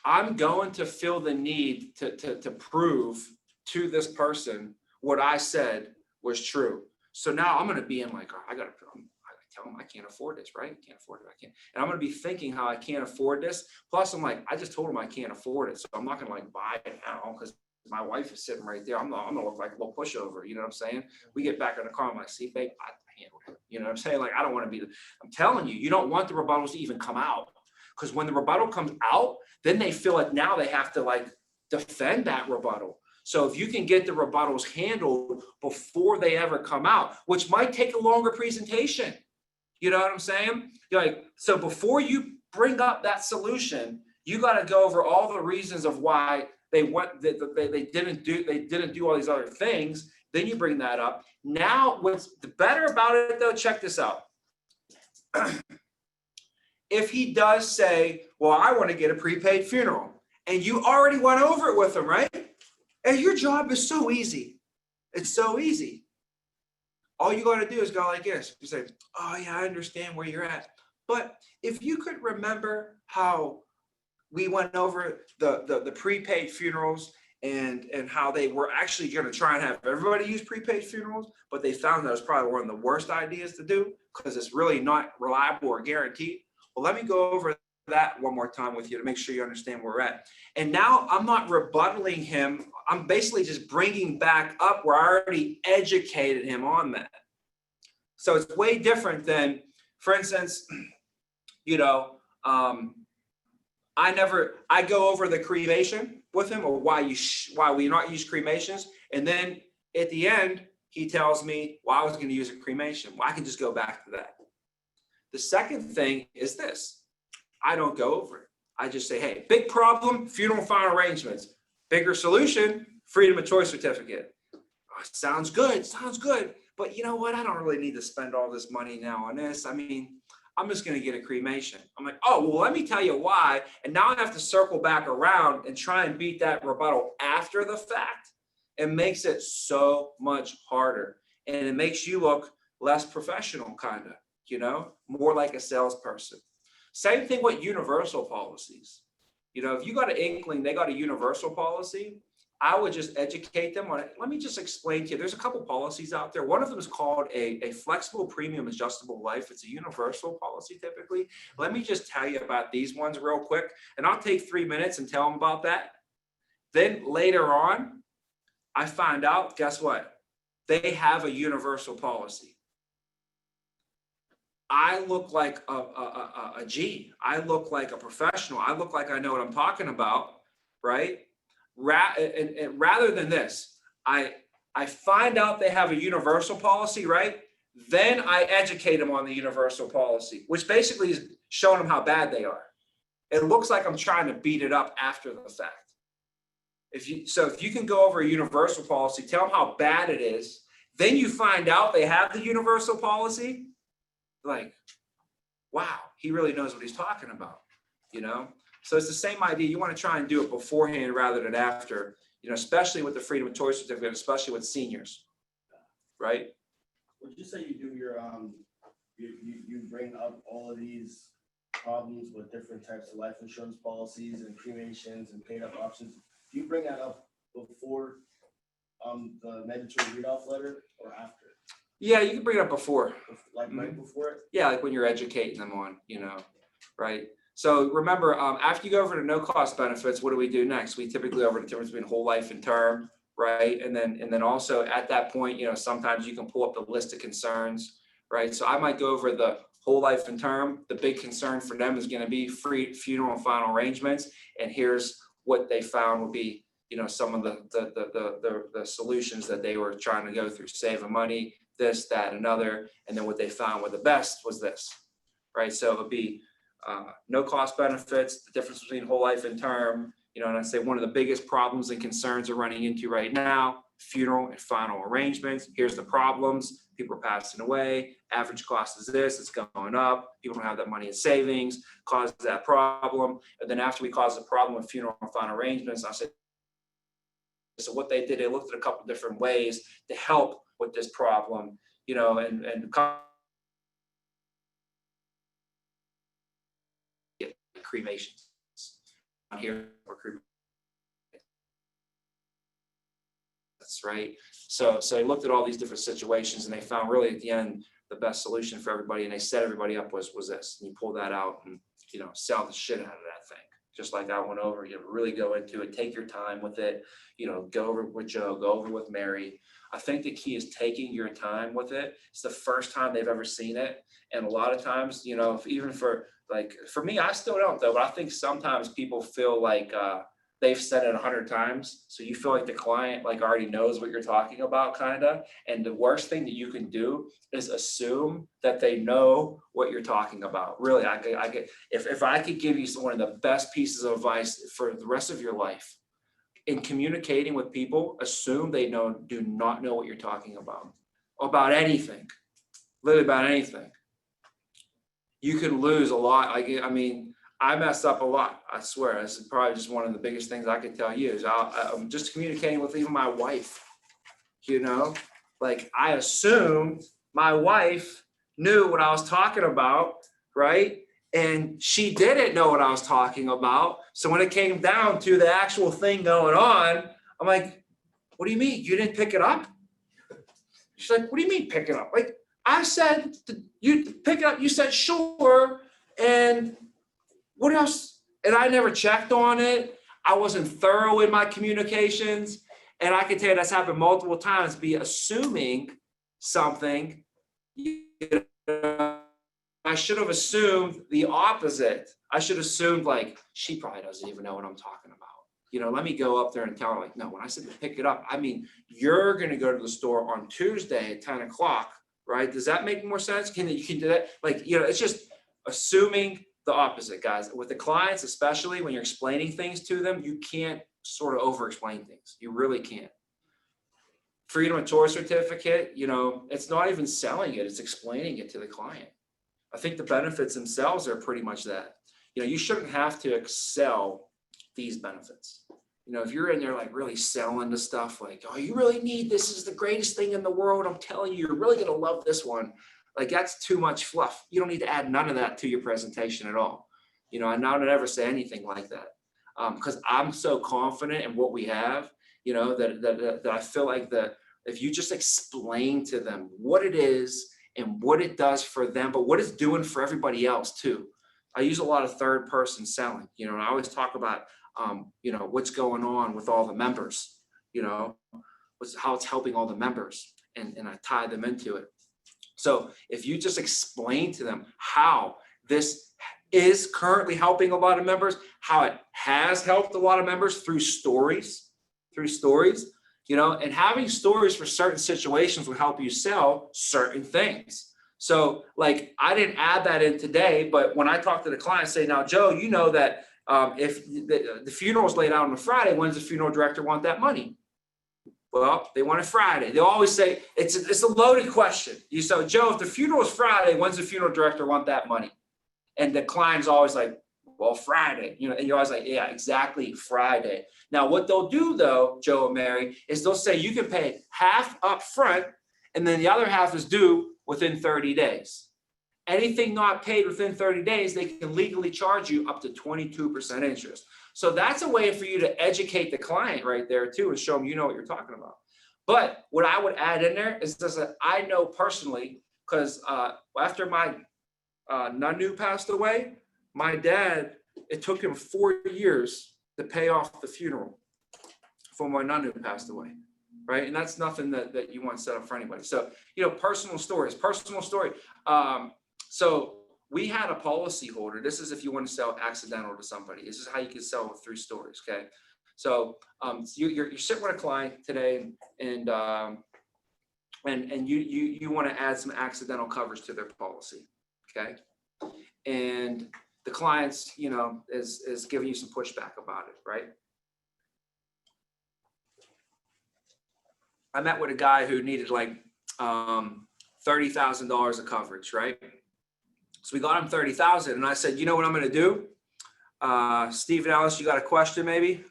B: I'm going to feel the need to prove to this person what I said was true. So now I'm going to be in like, I tell them I can't afford this, right? Can't afford it. I can't. And I'm going to be thinking how I can't afford this. Plus I'm like, I just told them I can't afford it. So I'm not going to like buy it now because my wife is sitting right there. I'm going to look like a little pushover. You know what I'm saying? We get back in the car. I'm like, see, babe, I handled it. You know what I'm saying? Like, I don't want to be, I'm telling you, you don't want the rebuttals to even come out because when the rebuttal comes out, then they feel like now they have to like defend that rebuttal. So if you can get the rebuttals handled before they ever come out, which might take a longer presentation, you know what I'm saying? You're like, so before you bring up that solution, you got to go over all the reasons of why they didn't do all these other things. Then you bring that up. Now, what's better about it though? Check this out. If he does say, well, I want to get a prepaid funeral, and you already went over it with him, right? And your job is so easy. It's so easy. All you got to do is go like this. You say, oh yeah, I understand where you're at. But if you could remember how we went over the prepaid funerals and how they were actually going to try and have everybody use prepaid funerals, but they found that was probably one of the worst ideas to do because it's really not reliable or guaranteed. Well, let me go over that one more time with you to make sure you understand where we're at. And now I'm not rebuttaling him. I'm basically just bringing back up where I already educated him on that. So it's way different than, for instance, I go over the cremation with him or why we not use cremations. And then at the end, he tells me, well, I was going to use a cremation. Well, I can just go back to that. The second thing is this. I don't go over it. I just say, hey, big problem, funeral and final arrangements. Bigger solution, freedom of choice certificate. Oh, sounds good, but you know what? I don't really need to spend all this money now on this. I mean, I'm just gonna get a cremation. I'm like, oh, well, let me tell you why. And now I have to circle back around and try and beat that rebuttal after the fact. It makes it so much harder. And it makes you look less professional, kind of, you know, more like a salesperson. Same thing with universal policies. You know, if you got an inkling, they got a universal policy, I would just educate them on it. Let me just explain to you, there's a couple policies out there. One of them is called a flexible premium adjustable life. It's a universal policy typically. Let me just tell you about these ones real quick, and I'll take 3 minutes and tell them about that. Then later on, I find out, guess what? They have a universal policy. I look like a G. I look like a professional. I look like I know what I'm talking about, right? And rather than this, I find out they have a universal policy, right? Then I educate them on the universal policy, which basically is showing them how bad they are. It looks like I'm trying to beat it up after the fact. If you can go over a universal policy, tell them how bad it is, then you find out they have the universal policy, like, wow, he really knows what he's talking about, you know? So it's the same idea. You want to try and do it beforehand rather than after, you know, especially with the freedom of choice certificate, especially with seniors, right?
F: Would you say you do your, you bring up all of these problems with different types of life insurance policies and cremations and paid up options? Do you bring that up before the mandatory read-off letter or after?
B: Yeah, you can bring it up before.
F: Like right before it?
B: Yeah, like when you're educating them on, you know, right? So remember, after you go over to no cost benefits, what do we do next? We typically go over the difference between whole life and term, right? And then also at that point, you know, sometimes you can pull up the list of concerns, right? So I might go over the whole life and term. The big concern for them is going to be free funeral and final arrangements. And here's what they found would be, you know, some of the solutions that they were trying to go through, saving money, this, that, another. And then what they found were the best was this, right? So it would be no cost benefits, the difference between whole life and term, you know, and I'd say one of the biggest problems and concerns we're running into right now, funeral and final arrangements. Here's the problems. People are passing away. Average cost is this, it's going up. People don't have that money in savings, causes that problem. And then after we cause the problem with funeral and final arrangements, I said, so what they did, they looked at a couple different ways to help with this problem, you know, and cremations on here or that's right. So they looked at all these different situations and they found really at the end the best solution for everybody, and they set everybody up was this. And you pull that out and, you know, sell the shit out of that thing. Just like I went over, you know, really go into it, take your time with it, you know, go over with Joe, go over with Mary. I think the key is taking your time with it. It's the first time they've ever seen it. And a lot of times, you know, even for me, I still don't though, but I think sometimes people feel like they've said it 100 times. So you feel like the client like already knows what you're talking about kind of. And the worst thing that you can do is assume that they know what you're talking about. Really, if I could give you one of the best pieces of advice for the rest of your life, in communicating with people, assume they do not know what you're talking about anything, literally about anything. You can lose a lot. I mean, I messed up a lot. I swear. This is probably just one of the biggest things I can tell you is I'm just communicating with even my wife, you know, like I assumed my wife knew what I was talking about, right? And she didn't know what I was talking about. So when it came down to the actual thing going on, I'm like, what do you mean? You didn't pick it up? She's like, what do you mean pick it up? Like, I said, you pick it up. You said, sure. And what else? And I never checked on it. I wasn't thorough in my communications. And I can tell you that's happened multiple times, be assuming something. I should have assumed the opposite. I should have assumed like, she probably doesn't even know what I'm talking about. You know, let me go up there and tell her like, no, when I said to pick it up, I mean, you're going to go to the store on Tuesday at 10 o'clock, right? Does that make more sense? You can do that? Like, you know, it's just assuming the opposite, guys. With the clients, especially when you're explaining things to them, you can't sort of over explain things. You really can't. freedom of choice certificate, you know, it's not even selling it, it's explaining it to the client. I think the benefits themselves are pretty much that. You know, you shouldn't have to excel these benefits. You know, if you're in there like really selling the stuff like, oh, you really need this is the greatest thing in the world. I'm telling you, you're really gonna love this one. Like that's too much fluff. You don't need to add none of that to your presentation at all. You know, and I would never say anything like that. Because I'm so confident in what we have, you know, that I feel like that if you just explain to them what it is and what it does for them, but what it's doing for everybody else too. I use a lot of third person selling, you know, and I always talk about, you know, what's going on with all the members, you know, how it's helping all the members and I tie them into it. So if you just explain to them how this is currently helping a lot of members, how it has helped a lot of members through stories, you know, and having stories for certain situations will help you sell certain things. So like, I didn't add that in today, but when I talk to the client, say, now, Joe, you know that if the funeral is laid out on a Friday, when does the funeral director want that money? Well, they want it Friday. They always say, it's a loaded question. You say, Joe, if the funeral is Friday, when's the funeral director want that money? And the client's always like, well, Friday, you know, and you're always like, yeah, exactly, Friday. Now, what they'll do though, Joe and Mary, is they'll say you can pay half up front and then the other half is due within 30 days. Anything not paid within 30 days, they can legally charge you up to 22% interest. So that's a way for you to educate the client right there too and show them you know what you're talking about. But what I would add in there is just that I know personally, because after my Nanu passed away, my dad, it took him 4 years to pay off the funeral for my Nanu passed away, right? And that's nothing that you want to set up for anybody. So, you know, personal story. So we had a policy holder. This is if you want to sell accidental to somebody. This is how you can sell through stories, okay? So you're sitting with a client today and you want to add some accidental coverage to their policy, okay? And the client's, you know, is giving you some pushback about it, right? I met with a guy who needed like $30,000 of coverage, right? So we got him 30,000, and I said, you know what I'm going to do? Steve and Alice, you got a question maybe?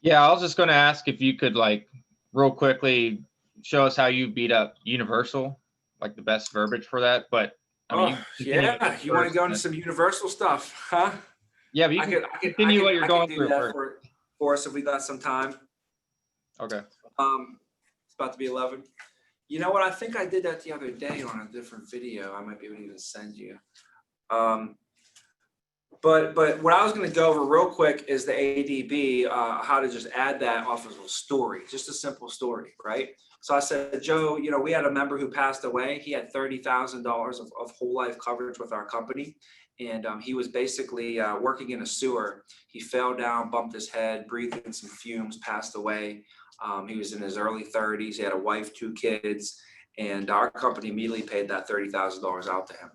G: Yeah, I was just going to ask if you could like real quickly show us how you beat up Universal, like the best verbiage for that. But I mean,
B: yeah, you want to go into some Universal stuff, huh?
G: Yeah, but you can continue what you're going through
B: for us if we got some time.
G: Okay.
B: It's about to be 11. You know what? I think I did that the other day on a different video. I might be able to even send you. But what I was going to go over real quick is the ADB, how to just add that off of a story, just a simple story, right? So I said, Joe, you know, we had a member who passed away. He had $30,000 of whole life coverage with our company. And he was basically working in a sewer. He fell down, bumped his head, breathed in some fumes, passed away. He was in his early 30s. He had a wife, 2 kids, and our company immediately paid that $30,000 out to him,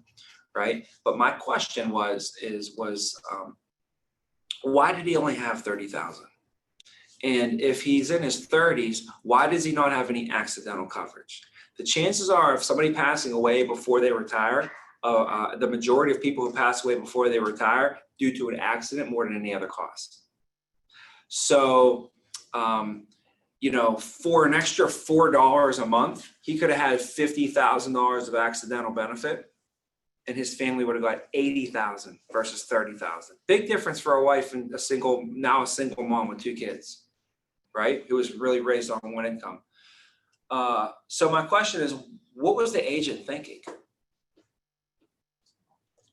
B: right? But my question was why did he only have 30,000? And if he's in his 30s, why does he not have any accidental coverage? The chances are, if somebody passing away before they retire, the majority of people who pass away before they retire due to an accident more than any other cost. So, you know, for an extra $4 a month, he could have had $50,000 of accidental benefit, and his family would have got $80,000 versus $30,000. Big difference for a wife and a single mom with 2 kids, right? Who was really raised on one income. So my question is, what was the agent thinking?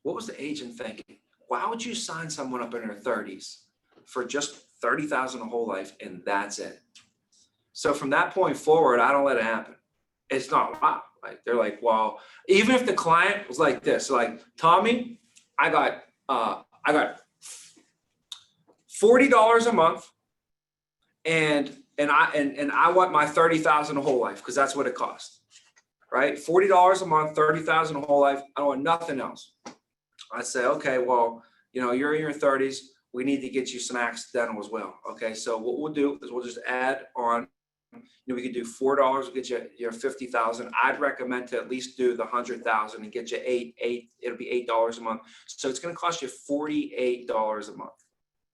B: What was the agent thinking? Why would you sign someone up in their 30s for just $30,000 a whole life and that's it? So from that point forward, I don't let it happen. It's not wow. Like they're like, well, even if the client was like this, like Tommy, I got $40 a month, and I want my $30,000 a whole life because that's what it costs, right? $40 a month, $30,000 a whole life. I don't want nothing else. I say, okay, well, you know, you're in your 30s. We need to get you some accidental as well. Okay, so what we'll do is we'll just add on we could do $4, will get you your 50,000. I'd recommend to at least do the 100,000 and get you eight. It'll be $8 a month. So it's going to cost you $48 a month.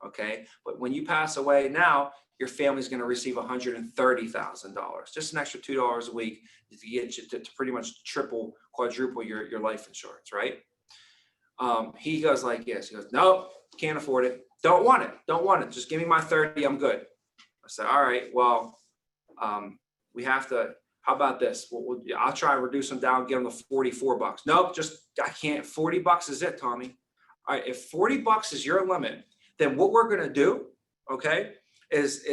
B: Okay. But when you pass away now, your family's going to receive $130,000, just an extra $2 a week to get you to pretty much triple, quadruple your life insurance. Right. He goes like this. He goes, no, can't afford it. Don't want it. Just give me my 30. I'm good. I said, all right, well, we have to, how about this? I'll try to reduce them down, get them to $44. Nope, I can't. $40 is it, Tommy. All right, if $40 is your limit, then what we're going to do, okay, is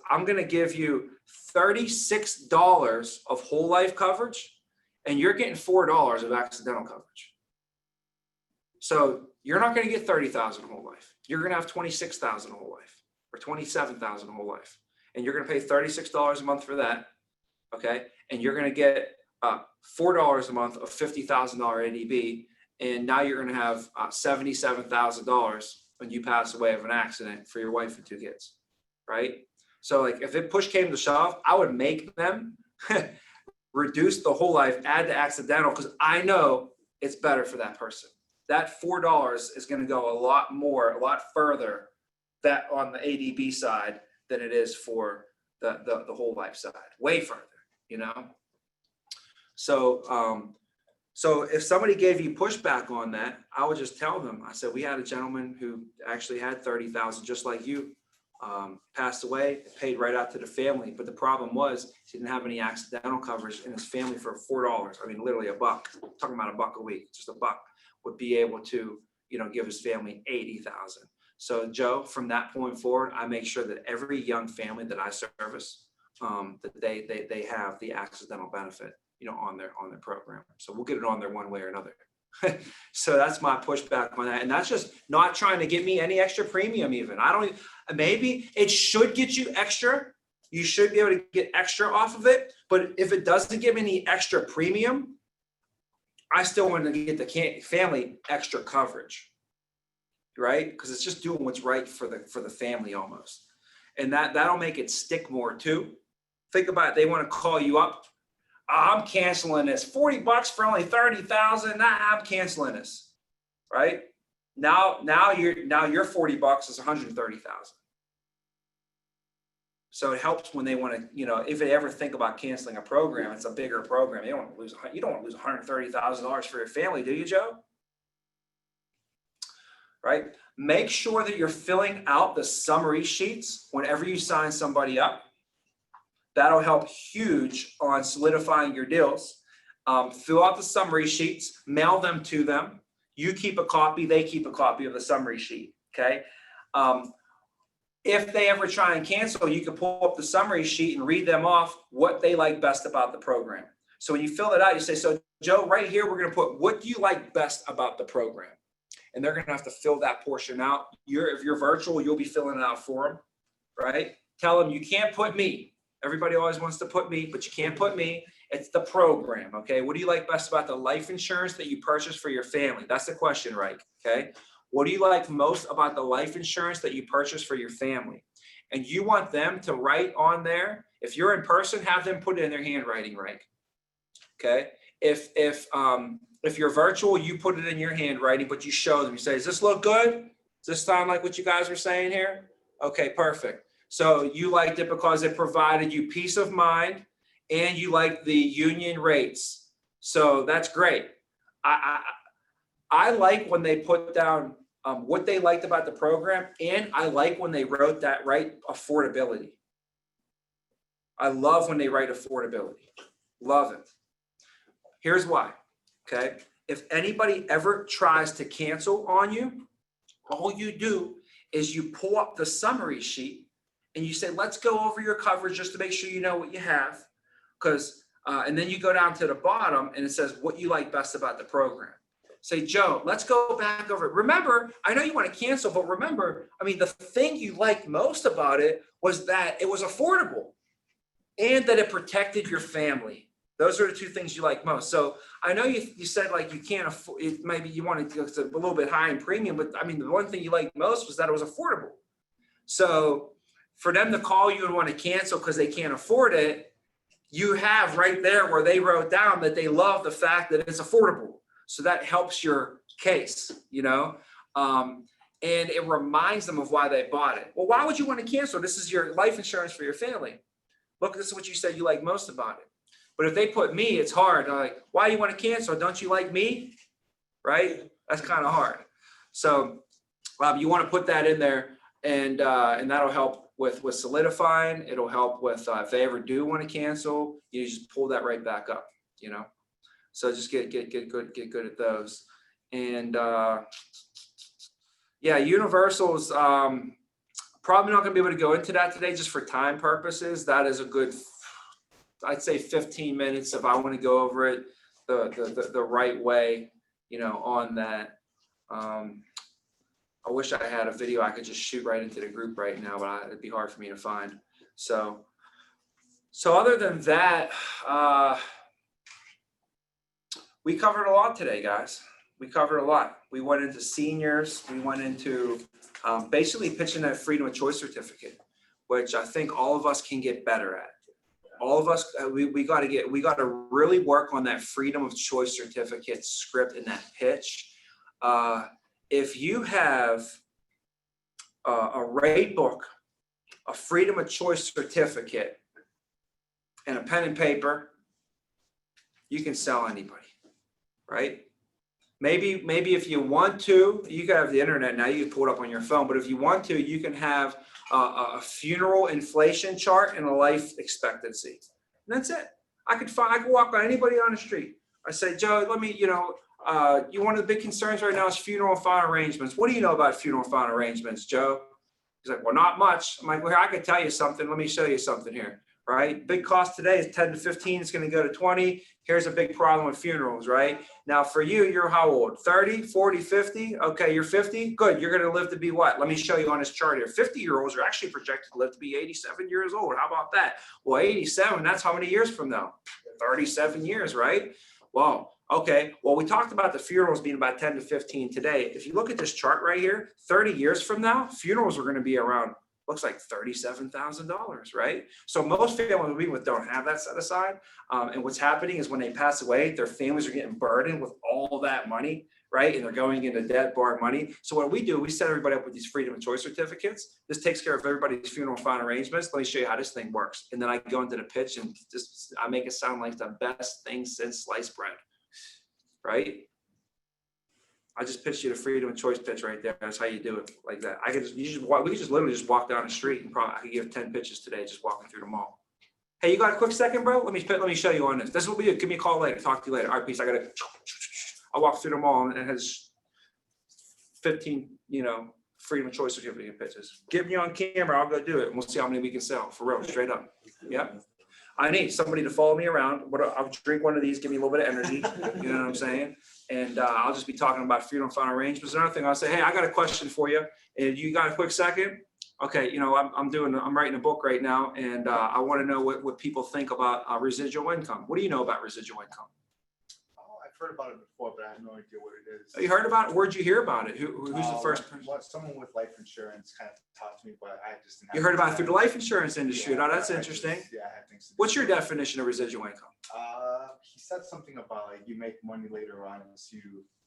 B: I'm going to give you $36 of whole life coverage, and you're getting $4 of accidental coverage. So you're not going to get 30,000 whole life. You're going to have 26,000 whole life or 27,000 whole life. And you're going to pay $36 a month for that. Okay. And you're going to get $4 a month of $50,000 ADB. And now you're going to have $77,000 when you pass away of an accident for your wife and 2 kids. Right. So like if it push came to shove, I would make them reduce the whole life, add the accidental, because I know it's better for that person. That $4 is going to go a lot further that on the ADB side than it is for the whole life side, way further, So, so if somebody gave you pushback on that, I would just tell them, I said, we had a gentleman who actually had 30,000, just like you, passed away, paid right out to the family. But the problem was he didn't have any accidental coverage in his family for $4. I mean, literally $1. I'm talking about $1 a week, just $1 would be able to, give his family 80,000. So Joe, from that point forward, I make sure that every young family that I service, that they have the accidental benefit, on their program. So we'll get it on there one way or another. So that's my pushback on that. And that's just not trying to get me any extra premium even. Maybe it should get you extra. You should be able to get extra off of it. But if it doesn't give me any extra premium, I still want to get the family extra coverage, right? Because it's just doing what's right for the family almost. And that'll make it stick more too. Think about it. They want to call you up. I'm canceling this. $40 for only 30,000. Nah, I'm canceling this. Right? Now your $40 is 130,000. So it helps when they want to, if they ever think about canceling a program, it's a bigger program. You don't want to lose $130,000 for your family, do you, Joe? Right? Make sure that you're filling out the summary sheets whenever you sign somebody up. That'll help huge on solidifying your deals. Fill out the summary sheets, mail them to them. You keep a copy, they keep a copy of the summary sheet, okay? If they ever try and cancel, you can pull up the summary sheet and read them off what they like best about the program. So when you fill it out, you say, so Joe, right here, we're going to put, what do you like best about the program? And they're going to have to fill that portion out. If you're virtual, you'll be filling it out for them, right? Tell them you can't put me. Everybody always wants to put me, but you can't put me. It's the program, okay? What do you like best about the life insurance that you purchase for your family? That's the question, right? Okay. What do you like most about the life insurance that you purchase for your family? And you want them to write on there. If you're in person, have them put it in their handwriting, right? Okay. If you're virtual, you put it in your handwriting, but you show them. You say, does this look good? Does this sound like what you guys were saying here? Okay, perfect. So you liked it because it provided you peace of mind and you like the union rates. So that's great. I like when they put down what they liked about the program, and I like when they wrote that right affordability. I love when they write affordability. Love it. Here's why. Okay. If anybody ever tries to cancel on you, all you do is you pull up the summary sheet and you say, let's go over your coverage just to make sure you know what you have. And then you go down to the bottom and it says what you like best about the program. Say, Joe, let's go back over it. Remember, I know you want to cancel, but remember, the thing you liked most about it was that it was affordable and that it protected your family. Those are the 2 things you like most. So I know you said like you can't afford it. Maybe you wanted to go a little bit high in premium, but the one thing you liked most was that it was affordable. So for them to call you and want to cancel because they can't afford it, you have right there where they wrote down that they love the fact that it's affordable. So that helps your case, you know? And it reminds them of why they bought it. Well, why would you want to cancel? This is your life insurance for your family. Look, this is what you said you like most about it. But if they put me, it's hard. They're like, why you want to cancel? Don't you like me? Right? That's kind of hard. So you want to put that in there, and that'll help with solidifying. It'll help with if they ever do want to cancel, you just pull that right back up, you know? So just get good at those. And yeah, universals, probably not gonna be able to go into that today just for time purposes. That is a good, I'd say 15 minutes if I want to go over it the right way, you know, on that. I wish I had a video I could just shoot right into the group right now, but it'd be hard for me to find. So other than that, we covered a lot today, guys. We covered a lot. We went into seniors. We went into basically pitching that freedom of choice certificate, which I think all of us can get better at. All of us, we got to really work on that freedom of choice certificate script and that pitch. If you have a rate book, a freedom of choice certificate, and a pen and paper, you can sell anybody, right? Maybe if you want to, you can have the internet now, you can pull it up on your phone, but if you want to, you can have a funeral inflation chart and a life expectancy. And that's it. I could walk by anybody on the street. I say, Joe, let me, one of the big concerns right now is funeral and final arrangements. What do you know about funeral and final arrangements, Joe? He's like, well, not much. I'm like, well, here, I could tell you something. Let me show you something here, right? Big cost today is 10 to 15. It's going to go to 20. Here's a big problem with funerals, right? Now for you, you're how old? 30, 40, 50? Okay, you're 50? Good. You're going to live to be what? Let me show you on this chart here. 50-year-olds are actually projected to live to be 87 years old. How about that? Well, 87, that's how many years from now? 37 years, right? Well, okay. Well, we talked about the funerals being about 10 to 15 today. If you look at this chart right here, 30 years from now, funerals are going to be around, looks like $37,000, right? So most families we with don't have that set aside. And what's happening is when they pass away, their families are getting burdened with all that money, right? And they're going into debt, borrowing money. So what we do, we set everybody up with these freedom of choice certificates. This takes care of everybody's funeral and final arrangements. Let me show you how this thing works. And then I go into the pitch and just, I make it sound like the best thing since sliced bread, right? I just pitched you the freedom of choice pitch right there. That's how you do it, like that. We could just literally just walk down the street and probably I could give 10 pitches today, just walking through the mall. Hey, you got a quick second, bro? Let me show you on this. This will be it. Give me a call later. Talk to you later. All right, peace. I walk through the mall and it has 15, freedom of choice certificate pitches. Get me on camera. I'll go do it. And we'll see how many we can sell for real, straight up. Yeah. I need somebody to follow me around. I'll drink one of these, give me a little bit of energy. You know what I'm saying? And I'll just be talking about funeral and final arrangements. Another thing, I'll say, hey, I got a question for you. And you got a quick second? Okay, I'm writing a book right now, and I want to know what people think about residual income. What do you know about residual income?
D: Oh, I've heard about it before, but I have no idea what it is.
B: You heard about it? Where'd you hear about it? Who's the first person?
D: Someone with life insurance kind of taught me, but I just didn't have.
B: You heard about it through the life insurance industry.
D: Yeah,
B: Now that's interesting.
D: I had things to do.
B: What's your definition of residual income?
D: He said something about like you make money later on as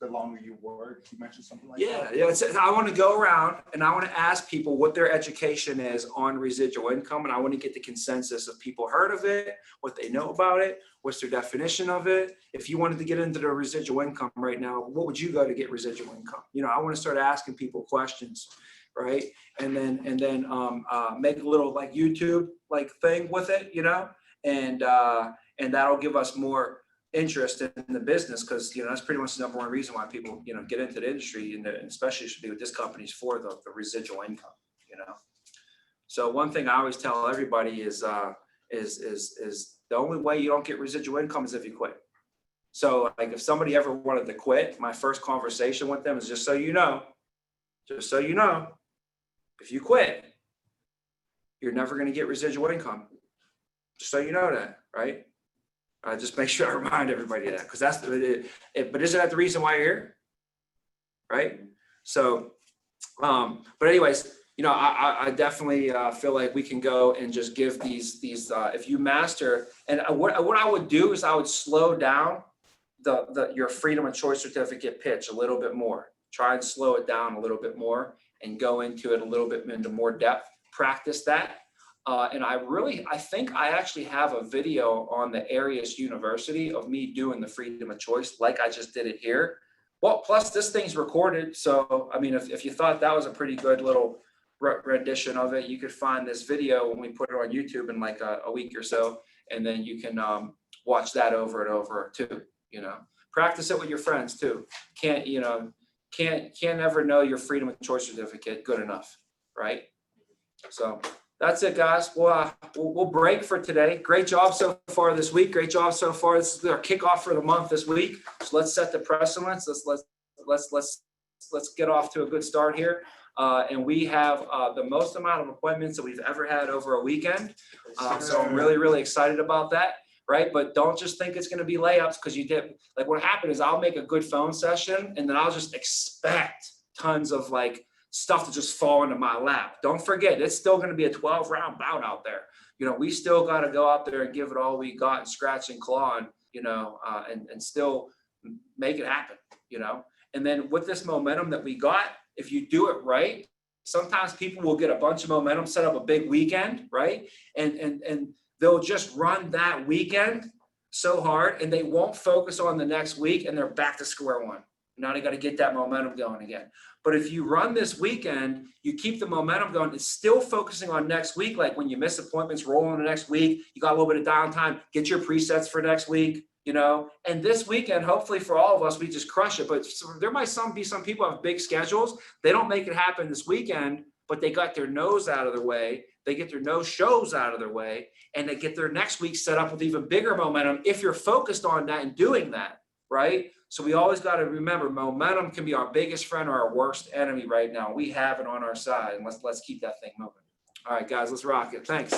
D: the longer you work. He mentioned something like
B: Yeah,
D: that.
B: yeah. I want to go around and I want to ask people what their education is on residual income, and I want to get the consensus of people heard of it, what they know about it, what's their definition of it. If you wanted to get into the residual income right now, what would you go to get residual income? I want to start asking people questions, right? And then make a little like YouTube like thing with it, and that'll give us more interest in the business, because that's pretty much the number one reason why people get into the industry, and especially should be with this company's for the residual income. So one thing I always tell everybody is the only way you don't get residual income is if you quit. So like if somebody ever wanted to quit, my first conversation with them is just so you know, if you quit, you're never going to get residual income. Just so you know that, right? Just make sure I remind everybody of that, because that's but isn't that the reason why you're here? Right? So, but anyways, you know, I definitely feel like we can go and just give these if you master, and what I would do is I would slow down your freedom of choice certificate pitch a little bit more. Try and slow it down a little bit more and go into it a little bit into more depth. Practice that. And I think I actually have a video on the Arias University of me doing the freedom of choice like I just did it here. Well, plus this thing's recorded. So, I mean, if you thought that was a pretty good little rendition of it, you could find this video when we put it on YouTube in like a week or so. And then you can watch that over and over too, you know. Practice it with your friends too. Can't ever know your freedom of choice certificate good enough, right? So that's it, guys. We'll break for today. Great job so far this week. Great job so far. This is our kickoff for the month this week. So let's set the precedence. Let's get off to a good start here. And we have the most amount of appointments that we've ever had over a weekend. So I'm really, really excited about that. Right. But don't just think it's going to be layups because you did. Like what happened is I'll make a good phone session and then I'll just expect tons of like stuff to just fall into my lap. Don't forget, it's still going to be a 12-round bout out there. You know, we still got to go out there and give it all we got and scratch and claw and, you know, and still make it happen, you know. And then with this momentum that we got, if you do it right, sometimes people will get a bunch of momentum, set up a big weekend, right? And they'll just run that weekend so hard and they won't focus on the next week and they're back to square one. Now they got to get that momentum going again. But if you run this weekend, you keep the momentum going, it's still focusing on next week. Like when you miss appointments, roll on the next week, you got a little bit of downtime, get your presets for next week, you know, and this weekend, hopefully for all of us, we just crush it. But there might be some people have big schedules. They don't make it happen this weekend, but they got their nose out of their way. They get their no shows out of their way and they get their next week set up with even bigger momentum if you're focused on that and doing that, right? So we always got to remember momentum can be our biggest friend or our worst enemy right now. We have it on our side and let's keep that thing moving. All right, guys, let's rock it. Thanks.